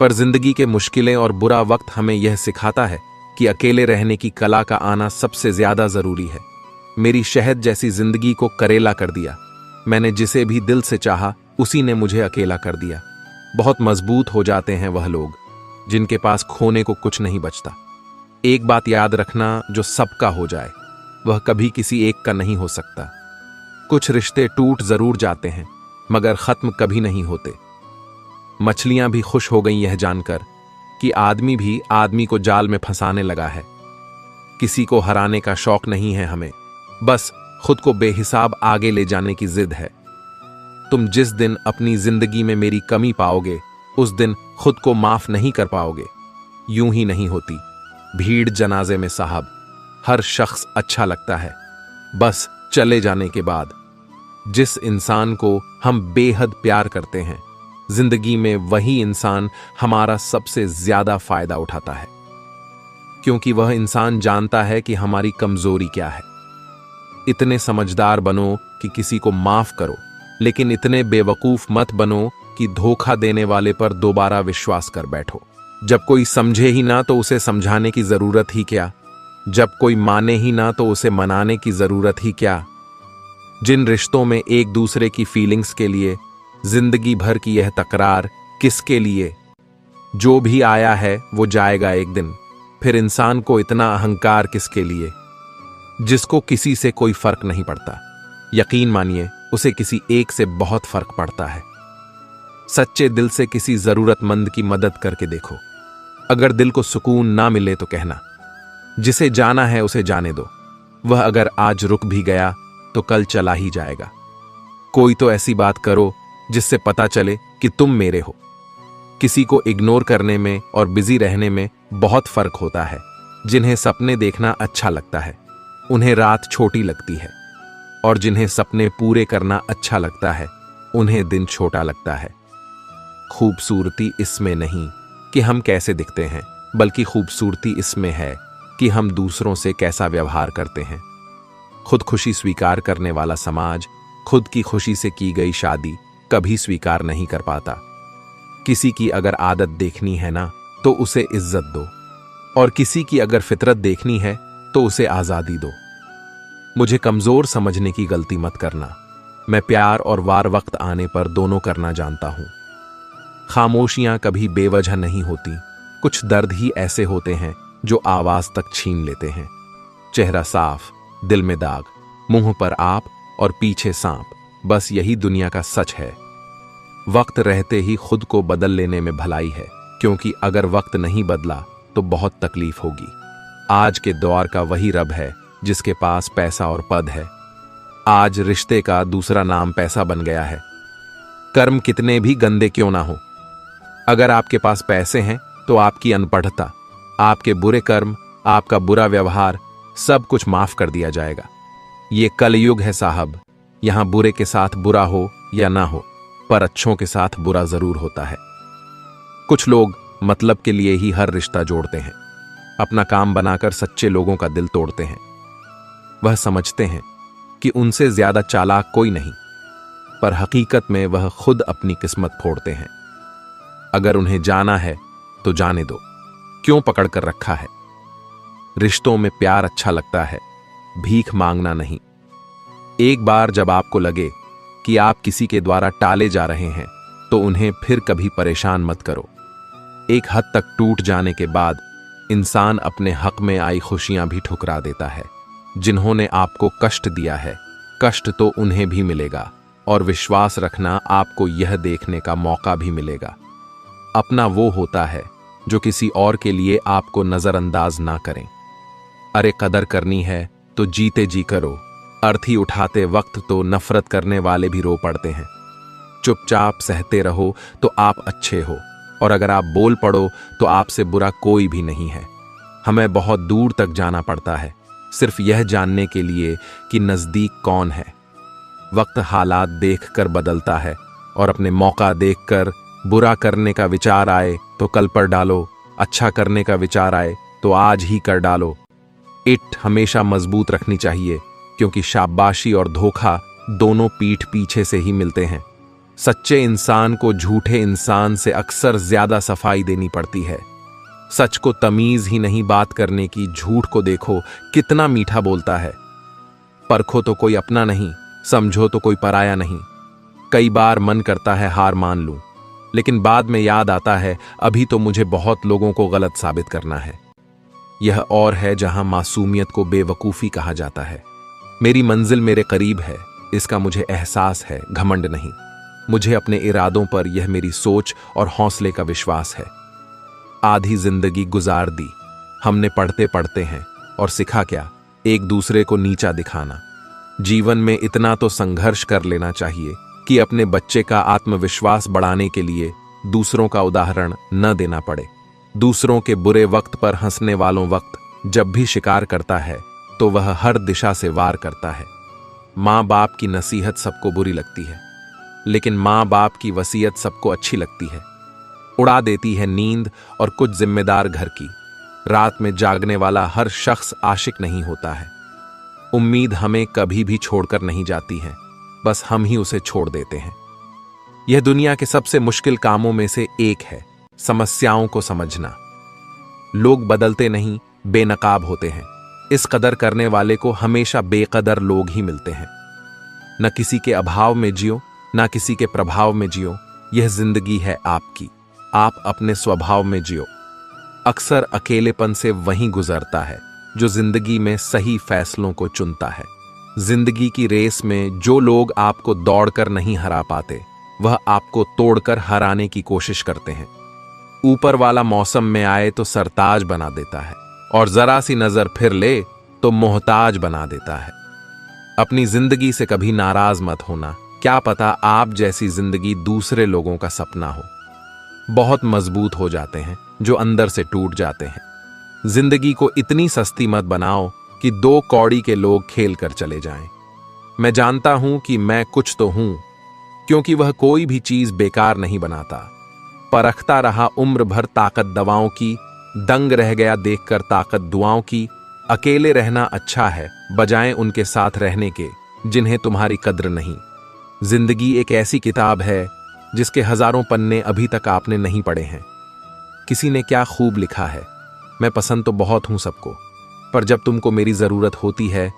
पर जिंदगी के मुश्किलें और बुरा वक्त हमें यह सिखाता है कि अकेले रहने की कला का आना सबसे ज्यादा जरूरी है। मेरी शहद जैसी जिंदगी को करेला कर दिया। मैंने जिसे भी दिल से चाहा उसी ने मुझे अकेला कर दिया। बहुत मजबूत हो जाते हैं वह लोग जिनके पास खोने को कुछ नहीं बचता। एक बात याद रखना, जो सबका हो जाए वह कभी किसी एक का नहीं हो सकता। कुछ रिश्ते टूट जरूर जाते हैं मगर खत्म कभी नहीं होते। मछलियां भी खुश हो गईं यह जानकर कि आदमी भी आदमी को जाल में फंसाने लगा है। किसी को हराने का शौक नहीं है हमें, बस खुद को बेहिसाब आगे ले जाने की जिद है। तुम जिस दिन अपनी जिंदगी में मेरी कमी पाओगे उस दिन खुद को माफ नहीं कर पाओगे। यूं ही नहीं होती भीड़ जनाजे में साहब। हर शख्स अच्छा लगता है बस चले जाने के बाद। जिस इंसान को हम बेहद प्यार करते हैं, जिंदगी में वही इंसान हमारा सबसे ज्यादा फायदा उठाता है, क्योंकि वह इंसान जानता है कि हमारी कमजोरी क्या है। इतने समझदार बनो कि किसी को माफ करो, लेकिन इतने बेवकूफ मत बनो कि धोखा देने वाले पर दोबारा विश्वास कर बैठो। जब कोई समझे ही ना तो उसे समझाने की जरूरत ही क्या। जब कोई माने ही ना तो उसे मनाने की जरूरत ही क्या। जिन रिश्तों में एक दूसरे की फीलिंग्स के लिए जिंदगी भर की यह तकरार किसके लिए। जो भी आया है वो जाएगा एक दिन। फिर इंसान को इतना अहंकार किसके लिए, जिसको किसी से कोई फर्क नहीं पड़ता। यकीन मानिए, उसे किसी एक से बहुत फर्क पड़ता है। सच्चे दिल से किसी जरूरतमंद की मदद करके देखो। अगर दिल को सुकून ना मिले तो कहना, जिसे जाना है उसे जाने दो। वह अगर आज रुक भी गया तो कल चला ही जाएगा। कोई तो ऐसी बात करो जिससे पता चले कि तुम मेरे हो। किसी को इग्नोर करने में और बिजी रहने में बहुत फर्क होता है। जिन्हें सपने देखना अच्छा लगता है उन्हें रात छोटी लगती है, और जिन्हें सपने पूरे करना अच्छा लगता है उन्हें दिन छोटा लगता है। खूबसूरती इसमें नहीं कि हम कैसे दिखते हैं, बल्कि खूबसूरती इसमें है कि हम दूसरों से कैसा व्यवहार करते हैं। खुद खुशी स्वीकार करने वाला समाज खुद की खुशी से की गई शादी कभी स्वीकार नहीं कर पाता। किसी की अगर आदत देखनी है ना तो उसे इज्जत दो, और किसी की अगर फितरत देखनी है तो उसे आजादी दो। मुझे कमजोर समझने की गलती मत करना। मैं प्यार और वार वक्त आने पर दोनों करना जानता हूं। खामोशियां कभी बेवजह नहीं होती। कुछ दर्द ही ऐसे होते हैं जो आवाज तक छीन लेते हैं। चेहरा साफ, दिल में दाग, मुंह पर आप और पीछे सांप, बस यही दुनिया का सच है। वक्त रहते ही खुद को बदल लेने में भलाई है, क्योंकि अगर वक्त नहीं बदला तो बहुत तकलीफ होगी। आज के दौर का वही रब है जिसके पास पैसा और पद है। आज रिश्ते का दूसरा नाम पैसा बन गया है। कर्म कितने भी गंदे क्यों ना हो, अगर आपके पास पैसे हैं तो आपकी अनपढ़ता, आपके बुरे कर्म, आपका बुरा व्यवहार, सब कुछ माफ कर दिया जाएगा। ये कलयुग है साहब। यहां बुरे के साथ बुरा हो या ना हो, पर अच्छों के साथ बुरा जरूर होता है। कुछ लोग मतलब के लिए ही हर रिश्ता जोड़ते हैं। अपना काम बनाकर सच्चे लोगों का दिल तोड़ते हैं। वह समझते हैं कि उनसे ज्यादा चालाक कोई नहीं, पर हकीकत में वह खुद अपनी किस्मत फोड़ते हैं। अगर उन्हें जाना है तो जाने दो, क्यों पकड़ कर रखा है। रिश्तों में प्यार अच्छा लगता है, भीख मांगना नहीं। एक बार जब आपको लगे कि आप किसी के द्वारा टाले जा रहे हैं तो उन्हें फिर कभी परेशान मत करो। एक हद तक टूट जाने के बाद इंसान अपने हक में आई खुशियां भी ठुकरा देता है। जिन्होंने आपको कष्ट दिया है, कष्ट तो उन्हें भी मिलेगा, और विश्वास रखना आपको यह देखने का मौका भी मिलेगा। अपना वो होता है जो किसी और के लिए आपको नजरअंदाज ना करें। अरे कदर करनी है तो जीते जी करो। अर्थी उठाते वक्त तो नफरत करने वाले भी रो पड़ते हैं। चुपचाप सहते रहो तो आप अच्छे हो, और अगर आप बोल पड़ो तो आपसे बुरा कोई भी नहीं है। हमें बहुत दूर तक जाना पड़ता है सिर्फ यह जानने के लिए कि नजदीक कौन है। वक्त हालात देखकर बदलता है, और अपने मौका देखकर बुरा करने का विचार आए तो कल पर डालो, अच्छा करने का विचार आए तो आज ही कर डालो। ईंट हमेशा मजबूत रखनी चाहिए, क्योंकि शाबाशी और धोखा दोनों पीठ पीछे से ही मिलते हैं। सच्चे इंसान को झूठे इंसान से अक्सर ज्यादा सफाई देनी पड़ती है। सच को तमीज ही नहीं बात करने की, झूठ को देखो कितना मीठा बोलता है। परखो तो कोई अपना नहीं, समझो तो कोई पराया नहीं। कई बार मन करता है हार मान लूं, लेकिन बाद में याद आता है अभी तो मुझे बहुत लोगों को गलत साबित करना है। यह और है जहां मासूमियत को बेवकूफी कहा जाता है। मेरी मंजिल मेरे करीब है, इसका मुझे एहसास है, घमंड नहीं। मुझे अपने इरादों पर यह मेरी सोच और हौसले का विश्वास है। आधी जिंदगी गुजार दी हमने पढ़ते पढ़ते हैं, और सिखा क्या, एक दूसरे को नीचा दिखाना। जीवन में इतना तो संघर्ष कर लेना चाहिए कि अपने बच्चे का आत्मविश्वास बढ़ाने के लिए दूसरों का उदाहरण न देना पड़े। दूसरों के बुरे वक्त पर हंसने वालों वक्त जब भी शिकार करता है तो वह हर दिशा से वार करता है। माँ बाप की नसीहत सबको बुरी लगती है, लेकिन माँ बाप की वसीयत सबको अच्छी लगती है। उड़ा देती है नींद और कुछ जिम्मेदार घर की। रात में जागने वाला हर शख्स आशिक नहीं होता है। उम्मीद हमें कभी भी छोड़कर नहीं जाती है, बस हम ही उसे छोड़ देते हैं। यह दुनिया के सबसे मुश्किल कामों में से एक है, समस्याओं को समझना। लोग बदलते नहीं, बेनकाब होते हैं। इस कदर करने वाले को हमेशा बेकदर लोग ही मिलते हैं। न किसी के अभाव में जियो, न किसी के प्रभाव में जियो। यह जिंदगी है आपकी। आप अपने स्वभाव में जियो। अक्सर अकेलेपन से वही गुजरता है जो जिंदगी में सही फैसलों को चुनता है। जिंदगी की रेस में जो लोग आपको दौड़कर नहीं हरा पाते, वह आपको तोड़कर हराने की कोशिश करते हैं। ऊपर वाला मौसम में आए तो सरताज बना देता है, और जरा सी नजर फिर ले तो मोहताज बना देता है। अपनी जिंदगी से कभी नाराज मत होना, क्या पता आप जैसी जिंदगी दूसरे लोगों का सपना हो। बहुत मजबूत हो जाते हैं जो अंदर से टूट जाते हैं। जिंदगी को इतनी सस्ती मत बनाओ कि 2 कौड़ी के लोग खेल कर चले जाएं। मैं जानता हूं कि मैं कुछ तो हूं, क्योंकि वह कोई भी चीज बेकार नहीं बनाता। परखता रहा उम्र भर ताकत दवाओं की, दंग रह गया देखकर ताकत दुआओं की। अकेले रहना अच्छा है बजाय उनके साथ रहने के जिन्हें तुम्हारी कद्र नहीं। जिंदगी एक ऐसी किताब है जिसके हजारों पन्ने अभी तक आपने नहीं पढ़े हैं। किसी ने क्या खूब लिखा है, मैं पसंद तो बहुत हूं सबको, पर जब तुमको मेरी जरूरत होती है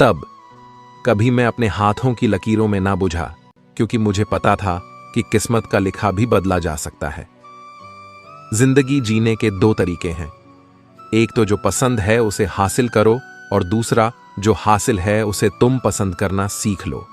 तब। कभी मैं अपने हाथों की लकीरों में ना बुझा, क्योंकि मुझे पता था कि किस्मत का लिखा भी बदला जा सकता है। जिंदगी जीने के 2 तरीके हैं, एक तो जो पसंद है उसे हासिल करो, और दूसरा जो हासिल है उसे तुम पसंद करना सीख लो।